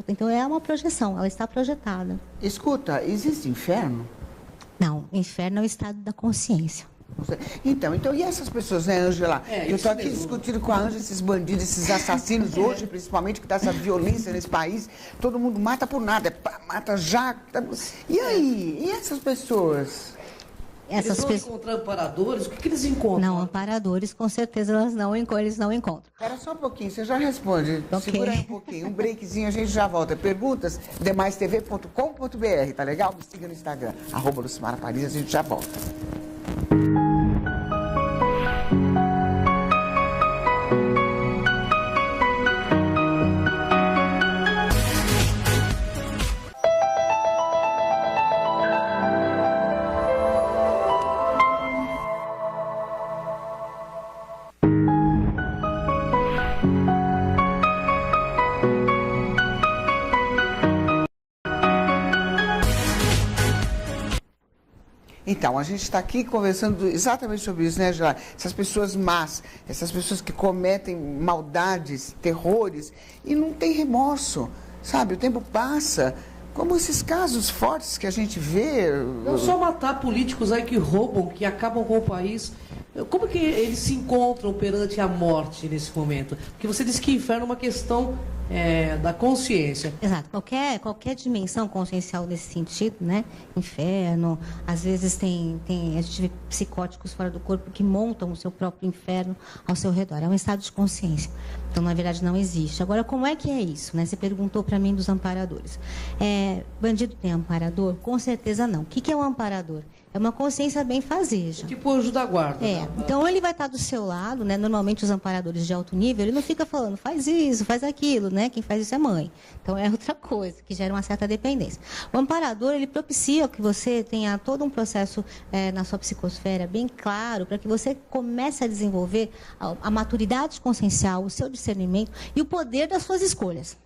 Então, é uma projeção, ela está projetada. Escuta, existe inferno? Não, inferno é o estado da consciência. Então, e essas pessoas, né, Ângela? Eu estou aqui discutindo com a Ângela esses bandidos, esses assassinos hoje, principalmente, que está essa violência nesse país. Todo mundo mata por nada, mata já. E aí? E essas pessoas? essas Eles vão encontrar amparadores? O que eles encontram? Não, amparadores, com certeza eles não encontram. Espera só um pouquinho, você já responde. Ok. Segura aí um pouquinho, um breakzinho, a gente já volta. Perguntas, demaistv.com.br, tá legal? Me siga no Instagram, @Lucimara Paris, a gente já volta. Então, a gente está aqui conversando exatamente sobre isso, né, Angela? Essas pessoas más, essas pessoas que cometem maldades, terrores, e não tem remorso, sabe? O tempo passa, como esses casos fortes que a gente vê. Não só matar políticos aí que roubam, que acabam com o país. Como que eles se encontram perante a morte nesse momento? Porque você disse que inferno é uma questão da consciência. Exato. Qualquer dimensão consciencial nesse sentido, né? Inferno, às vezes a gente vê psicóticos fora do corpo que montam o seu próprio inferno ao seu redor. É um estado de consciência. Então, na verdade, não existe. Agora, como é que é isso, né? Você perguntou para mim dos amparadores. Bandido tem amparador? Com certeza não. O que é um amparador? É uma consciência benfazeja. Tipo anjo da guarda. Então ele vai estar do seu lado, né? Normalmente os amparadores de alto nível, ele não fica falando, faz isso, faz aquilo, né? Quem faz isso é mãe. Então é outra coisa, que gera uma certa dependência. O amparador, ele propicia que você tenha todo um processo na sua psicosfera bem claro, para que você comece a desenvolver a maturidade consciencial, o seu discernimento e o poder das suas escolhas.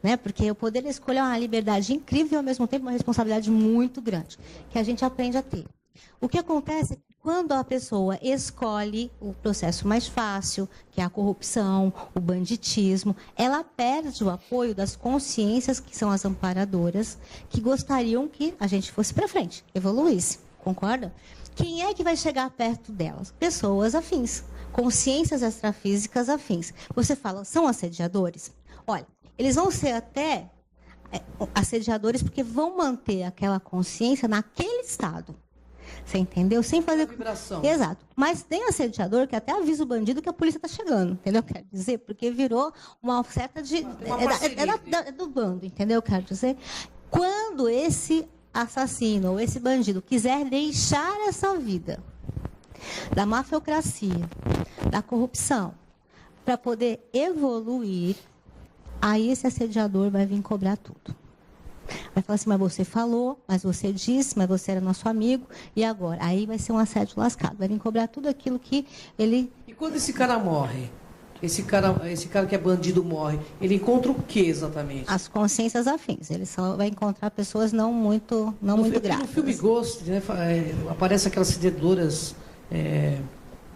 Né? Porque o poder da escolha é uma liberdade incrível e, ao mesmo tempo, uma responsabilidade muito grande, que a gente aprende a ter. O que acontece é que quando a pessoa escolhe o processo mais fácil, que é a corrupção, o banditismo, ela perde o apoio das consciências, que são as amparadoras, que gostariam que a gente fosse para frente, evoluísse. Concorda? Quem é que vai chegar perto delas? Pessoas afins, consciências extrafísicas afins. Você fala, são assediadores? Olha, eles vão ser até assediadores porque vão manter aquela consciência naquele estado. Você entendeu? Sem fazer vibração. Exato. Mas tem assediador que até avisa o bandido que a polícia está chegando, entendeu? Quero dizer, porque virou uma certa de do bando, entendeu? Quero dizer, quando esse assassino ou esse bandido quiser deixar essa vida da mafiocracia, da corrupção, para poder evoluir, aí esse assediador vai vir cobrar tudo. Vai falar assim, mas você falou, mas você disse, mas você era nosso amigo, e agora? Aí vai ser um assédio lascado. Vai vir cobrar tudo aquilo que ele... E quando esse cara morre, esse cara que é bandido morre, ele encontra o que exatamente? As consciências afins. Ele só vai encontrar pessoas não muito gratas. No filme Ghost, né, aparece aquelas sededoras,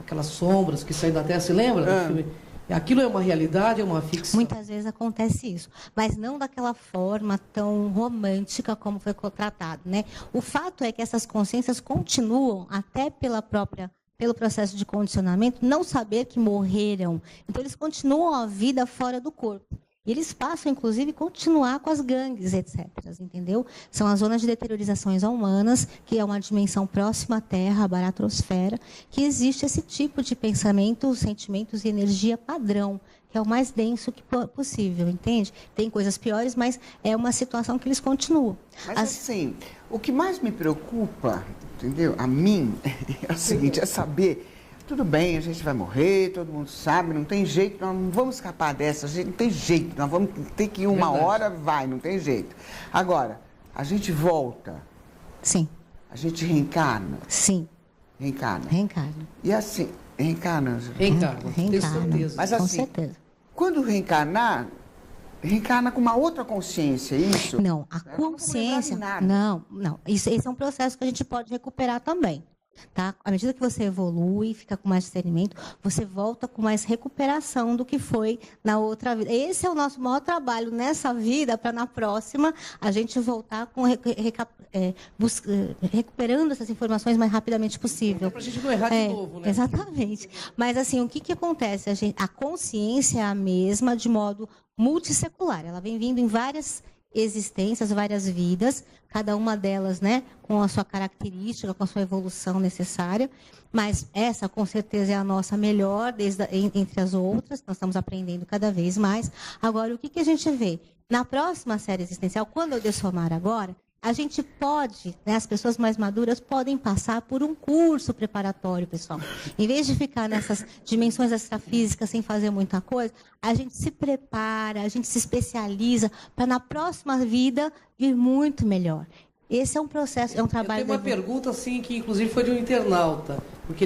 aquelas sombras que saem da Terra, se lembra do filme? Aquilo é uma realidade, é uma ficção? Muitas vezes acontece isso, mas não daquela forma tão romântica como foi tratado, né? O fato é que essas consciências continuam, até pelo processo de condicionamento, não saber que morreram. Então, eles continuam a vida fora do corpo. E eles passam, inclusive, a continuar com as gangues, etc. Entendeu? São as zonas de deteriorizações humanas, que é uma dimensão próxima à Terra, a baratrosfera, que existe esse tipo de pensamento, sentimentos e energia padrão, que é o mais denso que possível, entende? Tem coisas piores, mas é uma situação que eles continuam. Mas assim, o que mais me preocupa, entendeu? A mim, é o seguinte, é saber... Tudo bem, a gente vai morrer, todo mundo sabe, não tem jeito, nós não vamos escapar dessa, não tem jeito, nós vamos ter que ir uma hora, não tem jeito. Agora, a gente volta. Sim. A gente reencarna. Sim. Reencarna. E assim, reencarna. Reencarna, tenho certeza. Mas assim, com certeza. Quando reencarna com uma outra consciência, isso? Não, a consciência... Não. Esse é um processo que a gente pode recuperar também. Tá? À medida que você evolui, fica com mais discernimento, você volta com mais recuperação do que foi na outra vida. Esse é o nosso maior trabalho nessa vida, para na próxima a gente voltar com recuperando essas informações o mais rapidamente possível. Para a gente não errar de novo, né? Exatamente. Mas assim, o que acontece? A consciência é a mesma de modo multissecular. Ela vem vindo em várias existências, várias vidas, cada uma delas, né, com a sua característica, com a sua evolução necessária, mas essa, com certeza, é a nossa melhor entre as outras, nós estamos aprendendo cada vez mais. Agora, o que a gente vê? Na próxima série existencial, quando eu dessomar agora, a gente pode, né, as pessoas mais maduras podem passar por um curso preparatório, pessoal. Em vez de ficar nessas dimensões extrafísicas sem fazer muita coisa, a gente se prepara, a gente se especializa para na próxima vida vir muito melhor. Esse é um processo, é um trabalho... Eu tenho uma pergunta, assim, que inclusive foi de um internauta, porque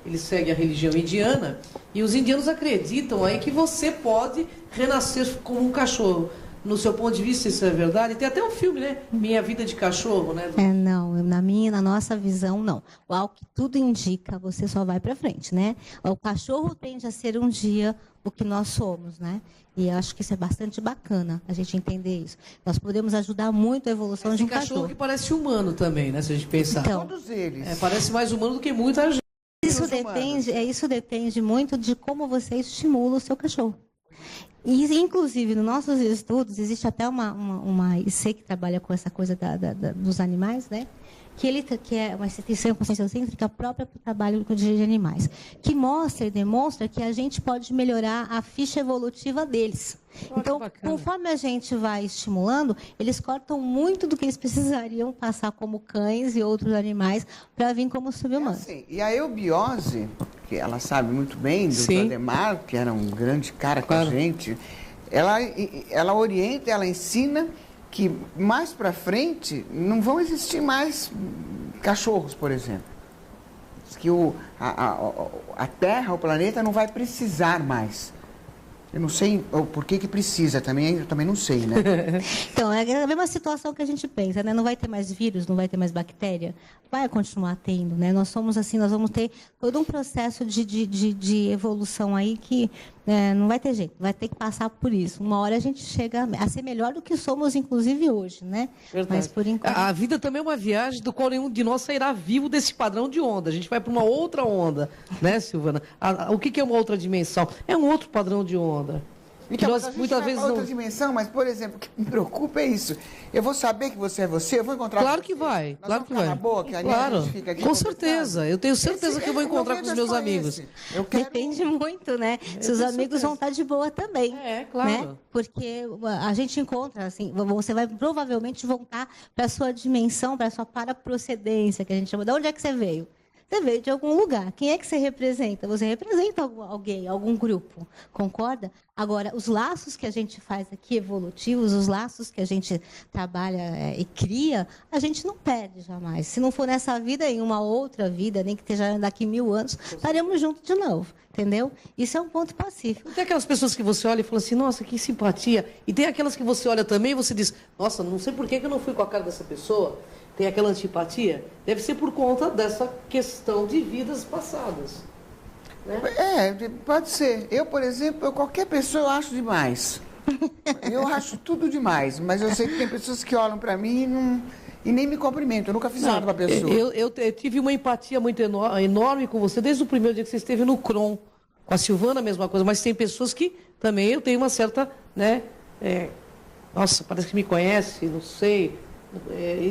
ele segue a religião indiana, e os indianos acreditam aí que você pode renascer como um cachorro. No seu ponto de vista, isso é verdade? Tem até um filme, né? Minha Vida de Cachorro, né? Não, na nossa visão, não. Ao que tudo indica, você só vai para frente, né? O cachorro tende a ser um dia o que nós somos, né? E eu acho que isso é bastante bacana, a gente entender isso. Nós podemos ajudar muito a evolução de um cachorro. Que parece humano também, né? Se a gente pensar. Então, todos eles. Parece mais humano do que muita gente. Isso depende muito de como você estimula o seu cachorro. E, inclusive, nos nossos estudos, existe até uma IC que trabalha com essa coisa dos animais, né? Que é uma instituição conscienciocêntrica própria para o trabalho de animais, que mostra e demonstra que a gente pode melhorar a ficha evolutiva deles. Então, conforme a gente vai estimulando, eles cortam muito do que eles precisariam passar como cães e outros animais para vir como subhumanos. Assim, e a eubiose, que ela sabe muito bem, do Ademar, que era um grande cara com a gente, ela orienta, ela ensina que mais para frente não vão existir mais cachorros, por exemplo. Que a Terra, o planeta, não vai precisar mais. Eu não sei o porquê que precisa, eu também não sei, né? Então, é a mesma situação que a gente pensa, né? Não vai ter mais vírus, não vai ter mais bactéria, vai continuar tendo, né? Nós somos assim, nós vamos ter todo um processo de evolução aí que não vai ter jeito, vai ter que passar por isso. Uma hora a gente chega a ser melhor do que somos, inclusive, hoje, né? Verdade. Mas por enquanto... A vida também é uma viagem do qual nenhum de nós sairá vivo desse padrão de onda. A gente vai para uma outra onda, né, Silvana? O que é uma outra dimensão? É um outro padrão de onda. Então, nós, a gente muitas vai vezes para outra não... dimensão, mas, por exemplo, o que me preocupa é isso. Eu vou saber que você é você, eu vou encontrar Claro você. que vai, Nós claro vamos que ficar vai. na boa, que Claro, a gente fica aqui com conversando. certeza. Eu tenho certeza que eu vou encontrar com os meus amigos. Depende muito, né? Seus amigos vão estar de boa também. Claro. Né? Porque a gente encontra, assim, você vai provavelmente voltar para a sua dimensão, para a sua paraprocedência, que a gente chama. De onde é que você veio? Você veio de algum lugar. Quem é que você representa? Você representa alguém, algum grupo. Concorda? Agora, os laços que a gente faz aqui, evolutivos, os laços que a gente trabalha e cria, a gente não perde jamais. Se não for nessa vida, em uma outra vida, nem que esteja daqui 1000 anos, estaremos juntos de novo. Entendeu? Isso é um ponto pacífico. Tem aquelas pessoas que você olha e fala assim, nossa, que simpatia. E tem aquelas que você olha também e você diz, nossa, não sei por que eu não fui com a cara dessa pessoa. Tem aquela antipatia. Deve ser por conta dessa questão de vidas passadas. Né? Pode ser. Eu, por exemplo, qualquer pessoa eu acho demais. Eu acho tudo demais. Mas eu sei que tem pessoas que olham para mim e nem me cumprimentam. Eu nunca fiz nada para a pessoa. Eu tive uma empatia muito enorme com você desde o primeiro dia que você esteve no CROM. Com a Silvana, a mesma coisa. Mas tem pessoas que também eu tenho uma certa... né? Nossa, parece que me conhece, não sei...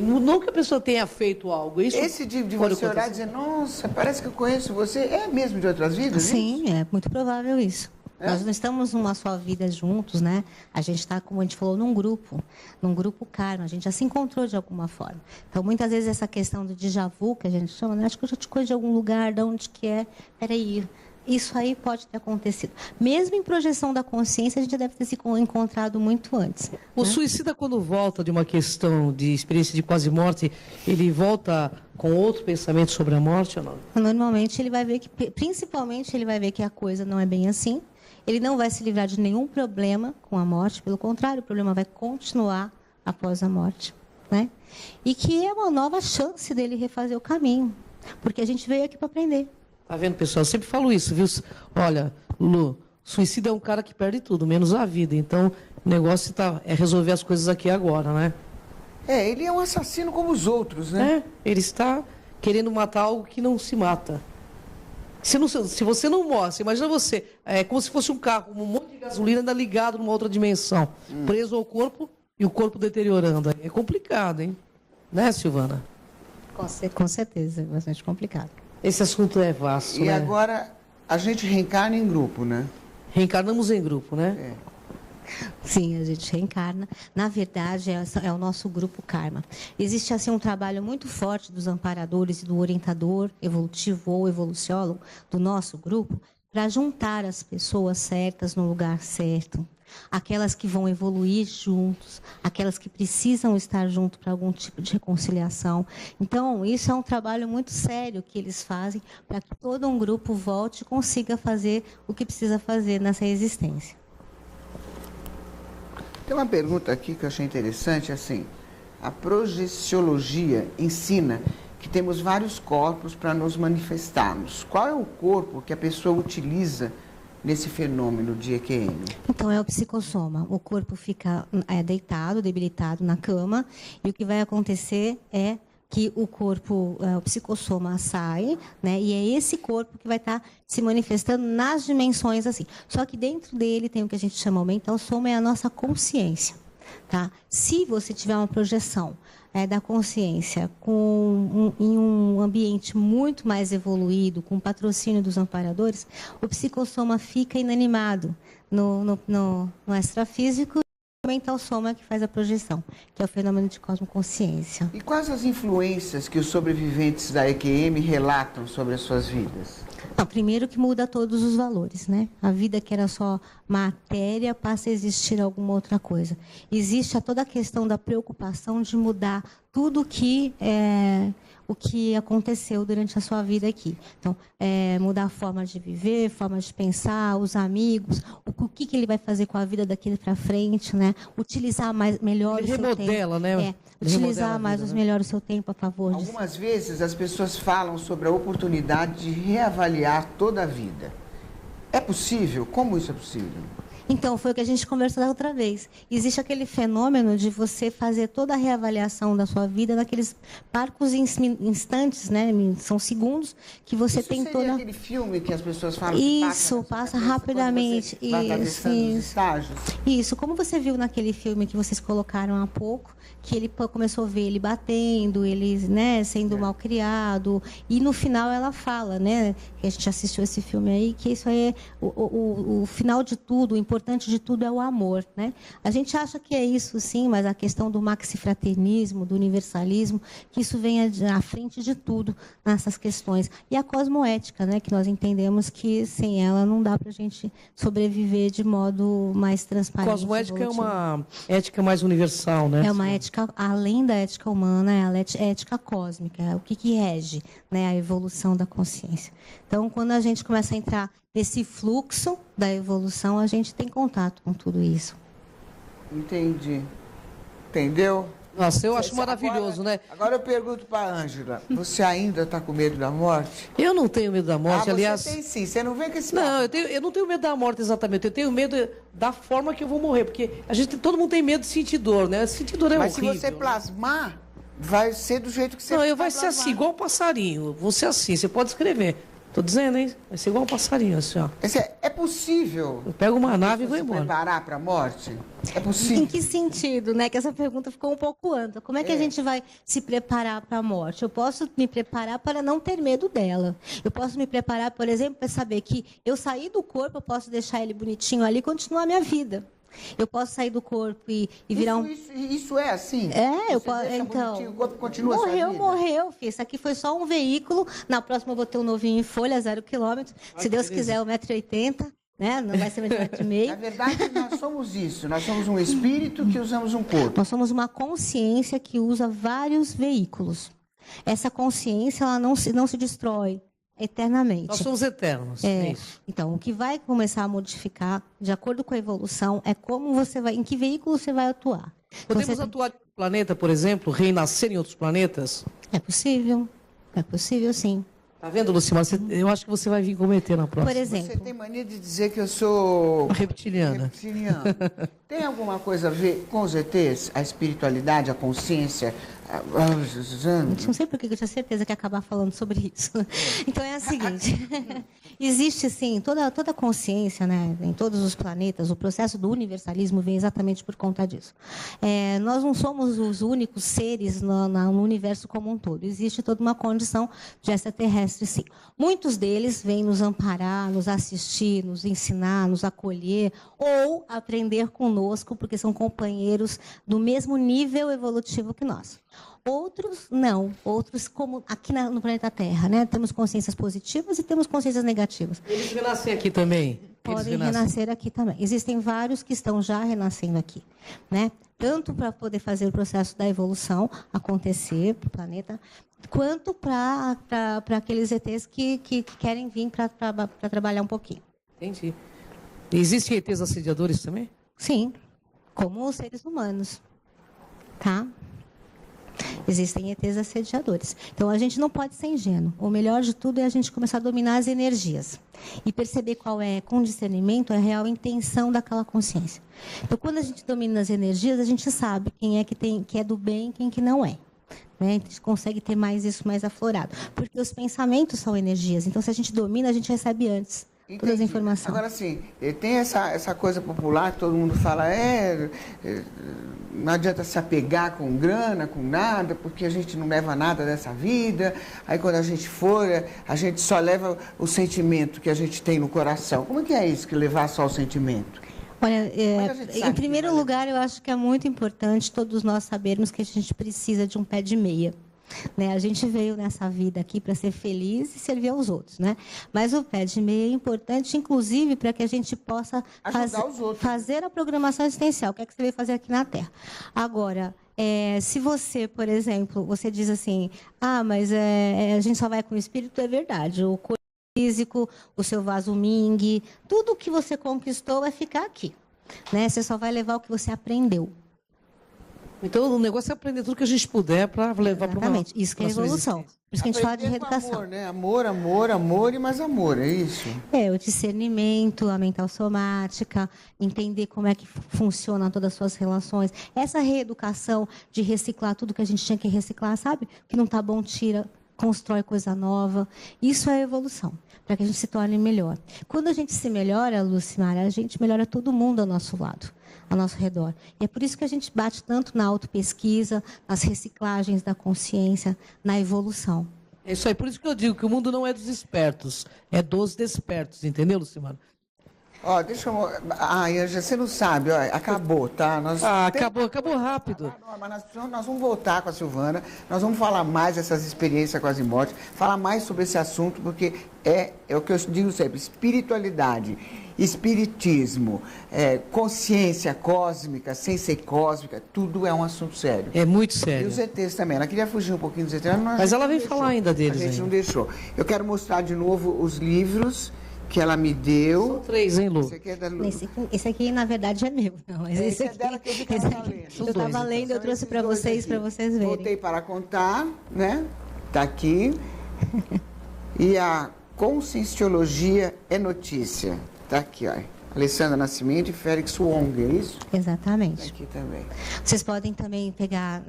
não que a pessoa tenha feito algo. Isso esse de você olhar e dizer, nossa, parece que eu conheço você, é mesmo de outras vidas? Sim, é muito provável isso. Nós não estamos numa só vida juntos, né? A gente está, como a gente falou, num grupo karma. A gente já se encontrou de alguma forma. Então, muitas vezes, essa questão do déjà vu, que a gente chama, né? Acho que eu já te conheço de algum lugar, de onde que é. Peraí, isso aí pode ter acontecido. Mesmo em projeção da consciência, a gente deve ter se encontrado muito antes. O suicida, quando volta de uma questão de experiência de quase morte, ele volta com outro pensamento sobre a morte ou não? Normalmente, ele vai ver que, principalmente, ele vai ver que a coisa não é bem assim. Ele não vai se livrar de nenhum problema com a morte. Pelo contrário, o problema vai continuar após a morte. Né? E que é uma nova chance dele refazer o caminho. Porque a gente veio aqui para aprender. Tá vendo, pessoal? Eu sempre falo isso, viu? Olha, Lu, suicida é um cara que perde tudo, menos a vida. Então, o negócio é resolver as coisas aqui agora, né? Ele é um assassino como os outros, né? Ele está querendo matar algo que não se mata. Se você não morre, você imagina você, como se fosse um carro, um monte de gasolina ainda ligado numa outra dimensão, preso ao corpo E o corpo deteriorando. É complicado, hein? Né, Silvana? Com certeza, é bastante complicado. Esse assunto é vasto, E né? agora a gente reencarna em grupo, né? Reencarnamos em grupo, né? É. Sim, a gente reencarna. Na verdade, é o nosso grupo karma. Existe assim um trabalho muito forte dos amparadores e do orientador evolutivo ou evoluciólogo do nosso grupo para juntar as pessoas certas no lugar certo. Aquelas que vão evoluir juntos, aquelas que precisam estar junto para algum tipo de reconciliação. Então, isso é um trabalho muito sério que eles fazem para que todo um grupo volte e consiga fazer o que precisa fazer nessa existência. Tem uma pergunta aqui que eu achei interessante, assim, a projeciologia ensina que temos vários corpos para nos manifestarmos. Qual é o corpo que a pessoa utiliza nesse fenômeno de EQM? Então, é o psicossoma. O corpo fica deitado, debilitado na cama, e o que vai acontecer é que o corpo, o psicossoma sai, né? E é esse corpo que vai estar se manifestando nas dimensões assim. Só que dentro dele tem o que a gente chama o mental soma, é a nossa consciência, tá? Se você tiver uma projeção da consciência em um ambiente muito mais evoluído, com patrocínio dos amparadores, o psicossoma fica inanimado no extrafísico. O mental soma que faz a projeção, que é o fenômeno de cosmoconsciência. E quais as influências que os sobreviventes da EQM relatam sobre as suas vidas? Não, primeiro que muda todos os valores, né? A vida que era só matéria passa a existir alguma outra coisa. Existe toda a questão da preocupação de mudar tudo o que aconteceu durante a sua vida aqui. Então, mudar a forma de viver, forma de pensar, os amigos, o que ele vai fazer com a vida daqui para frente, né? Utilizar melhor o seu tempo. Ele remodela, né? Utilizar melhor o seu tempo a favor disso. Algumas vezes as pessoas falam sobre a oportunidade de reavaliar toda a vida. É possível? Como isso é possível? Então, foi o que a gente conversou da outra vez. Existe aquele fenômeno de você fazer toda a reavaliação da sua vida naqueles parcos instantes, né? São segundos que você isso tem seria toda... aquele filme que as pessoas falam Isso, passa rapidamente. Isso, como você viu naquele filme que vocês colocaram há pouco, que ele começou a ver ele batendo, ele, né, sendo mal criado, e no final ela fala, né, que a gente assistiu esse filme aí, que isso aí é o final de tudo, o importante de tudo é o amor, né? A gente acha que é isso, sim, mas a questão do maxifraternismo, do universalismo, que isso vem à frente de tudo nessas questões. E a cosmoética, né, que nós entendemos que sem ela não dá para a gente sobreviver de modo mais transparente. Cosmoética é uma ética mais universal, né? É uma ética, além da ética humana, é a ética cósmica, é o que rege, né, a evolução da consciência. Então, quando a gente começa a entrar nesse fluxo da evolução, a gente tem contato com tudo isso. Entendi. Entendeu? Nossa, eu acho maravilhoso, né? Agora eu pergunto para a Ângela, você ainda está com medo da morte? Eu não tenho medo da morte, aliás... Você tem sim, você não vem com esse Não, eu não tenho medo da morte exatamente, eu tenho medo da forma que eu vou morrer, porque todo mundo tem medo de sentir dor, né? Sentir dor é horrível. Mas se você plasmar, vai ser do jeito que você Não, vai ser assim, igual um passarinho, vou ser assim, você pode escrever. Tô dizendo, hein? Vai ser igual um passarinho, assim, ó. É possível? Eu pego uma nave e vou embora. Preparar para a morte? É possível? Em que sentido, né? Que essa pergunta ficou um pouco ampla. Como é que a gente vai se preparar para a morte? Eu posso me preparar para não ter medo dela. Eu posso me preparar, por exemplo, para saber que eu saí do corpo, eu posso deixar ele bonitinho ali e continuar a minha vida. Eu posso sair do corpo e virar Isso é assim? eu posso. Então, o corpo continua morreu, filho. Isso aqui foi só um veículo. Na próxima eu vou ter um novinho em folha, 0 quilômetro. Se Deus quiser, 1,80 m, né? Não vai ser 1,5 m. Na verdade, nós somos isso. Nós somos um espírito que usamos um corpo. Nós somos uma consciência que usa vários veículos. Essa consciência, ela não se destrói eternamente. Nós somos eternos. É isso. Então, o que vai começar a modificar, de acordo com a evolução, é como você vai, em que veículo você vai atuar. Podemos atuar no planeta, por exemplo, renascer em outros planetas? É possível sim. Tá vendo, Lucimar? Eu acho que você vai vir cometer na próxima. Por exemplo. Você tem mania de dizer que eu sou reptiliana. Tem alguma coisa a ver com os ETs? A espiritualidade, a consciência? Não sei por que eu tinha certeza que ia acabar falando sobre isso. Então é o seguinte, existe sim, toda consciência, né, em todos os planetas, o processo do universalismo vem exatamente por conta disso. Nós não somos os únicos seres no universo como um todo. Existe toda uma condição de extraterrestre, sim. Muitos deles vêm nos amparar, nos assistir, nos ensinar, nos acolher ou aprender conosco, porque são companheiros do mesmo nível evolutivo que nós. Outros não, outros como aqui no planeta Terra, né? Temos consciências positivas e temos consciências negativas. Eles renascem aqui também? Podem renascer aqui também. Existem vários que estão já renascendo aqui, né? Tanto para poder fazer o processo da evolução acontecer para o planeta, quanto para aqueles ETs que querem vir para trabalhar um pouquinho. Entendi. Existem ETs assediadores também? Sim, como os seres humanos, tá? Existem ETs assediadores. Então, a gente não pode ser ingênuo. O melhor de tudo é a gente começar a dominar as energias e perceber qual é, com discernimento, a real intenção daquela consciência. Então, quando a gente domina as energias, a gente sabe quem é que é do bem e quem que não é. Né? A gente consegue ter mais isso mais aflorado. Porque os pensamentos são energias. Então, se a gente domina, a gente recebe antes. Todas as informações. Agora, sim, tem essa coisa popular que todo mundo fala, não adianta se apegar com grana, com nada, porque a gente não leva nada dessa vida. Aí, quando a gente for, a gente só leva o sentimento que a gente tem no coração. Como é que é isso, que levar só o sentimento? Olha, em primeiro lugar, eu acho que é muito importante todos nós sabermos que a gente precisa de um pé de meia. Né? A gente veio nessa vida aqui para ser feliz e servir aos outros, né? Mas o pé de meia é importante, inclusive, para que a gente possa fazer a programação existencial, que é que você veio fazer aqui na Terra. Agora, se você, por exemplo, você diz assim, mas a gente só vai com o espírito, é verdade. O corpo físico, o seu vaso Ming, tudo que você conquistou vai ficar aqui. Né? Você só vai levar o que você aprendeu. Então, o negócio é aprender tudo que a gente puder para levar para uma... Exatamente, isso que é evolução. Por isso que a gente fala de reeducação. Amor, né? Amor e mais amor, é isso? O discernimento, a mental somática, entender como é que funcionam todas as suas relações. Essa reeducação de reciclar tudo que a gente tinha que reciclar, sabe? O que não está bom, tira, constrói coisa nova. Isso é evolução, para que a gente se torne melhor. Quando a gente se melhora, Lucimara, a gente melhora todo mundo ao nosso lado, ao nosso redor. E é por isso que a gente bate tanto na autopesquisa, nas reciclagens da consciência, na evolução. É isso aí, por isso que eu digo que o mundo não é dos espertos, é dos despertos, entendeu, Lucimara? Deixa eu... Anja, você não sabe, acabou, tá? Acabou rápido. Mas nós vamos voltar com a Silvana, nós vamos falar mais dessas experiências quase morte, falar mais sobre esse assunto, porque é o que eu digo sempre, espiritualidade, espiritismo, consciência cósmica, sem ser cósmica, tudo é um assunto sério. É muito sério. E os ETs também, ela queria fugir um pouquinho dos ETs, mas ela veio falar ainda deles. A gente não deixou. Eu quero mostrar de novo os livros que ela me deu. São 3, hein, Lu? Esse aqui é da Lu. Esse aqui, na verdade, é meu. Não, mas esse aqui, é dela que eu vi que ela tá lendo. Eu estava lendo, eu trouxe para vocês verem. Voltei para contar, né? Está aqui. E a Conscienciologia é Notícia. Está aqui, ó. Alessandra Nascimento e Félix Wong, é isso? Exatamente. Tá aqui também. Vocês podem também pegar,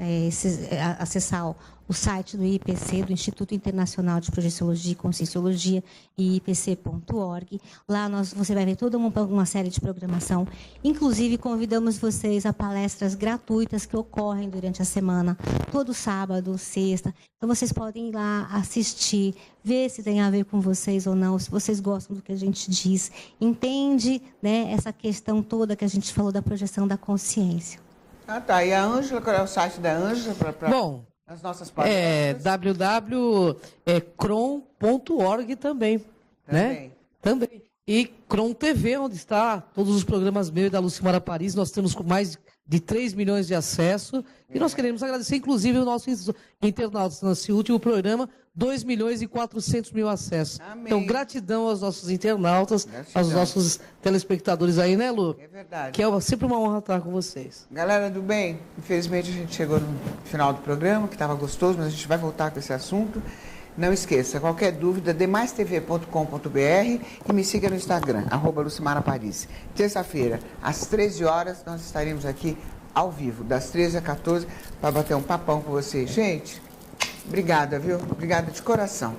acessar o site do IPC, do Instituto Internacional de Projeciologia e Conscienciologia, ipc.org. Lá você vai ver toda uma série de programação. Inclusive, convidamos vocês a palestras gratuitas que ocorrem durante a semana, todo sábado, sexta. Então, vocês podem ir lá assistir, ver se tem a ver com vocês ou não, se vocês gostam do que a gente diz. Entende, né, essa questão toda que a gente falou da projeção da consciência. Tá. E a Ângela, qual é o site da Ângela? Bom, as nossas palestras? www.cron.org também, né? Também. E Cron TV, onde está todos os programas meus e da Lucimara Paris. Nós temos mais de 3 milhões de acesso. E nós queremos agradecer, inclusive, o nosso internautas. Nesse último programa, 2 milhões e 400 mil acessos. Amém. Então, gratidão aos nossos internautas, aos nossos telespectadores aí, né, Lu? É verdade. Que é sempre uma honra estar com vocês. Galera do bem, infelizmente a gente chegou no final do programa, que estava gostoso, mas a gente vai voltar com esse assunto. Não esqueça, qualquer dúvida, demaistv.com.br e me siga no Instagram, @LuciMaraParis. Terça-feira, às 13 horas, nós estaremos aqui ao vivo, das 13 às 14, para bater um papão com vocês. Gente, obrigada, viu? Obrigada de coração.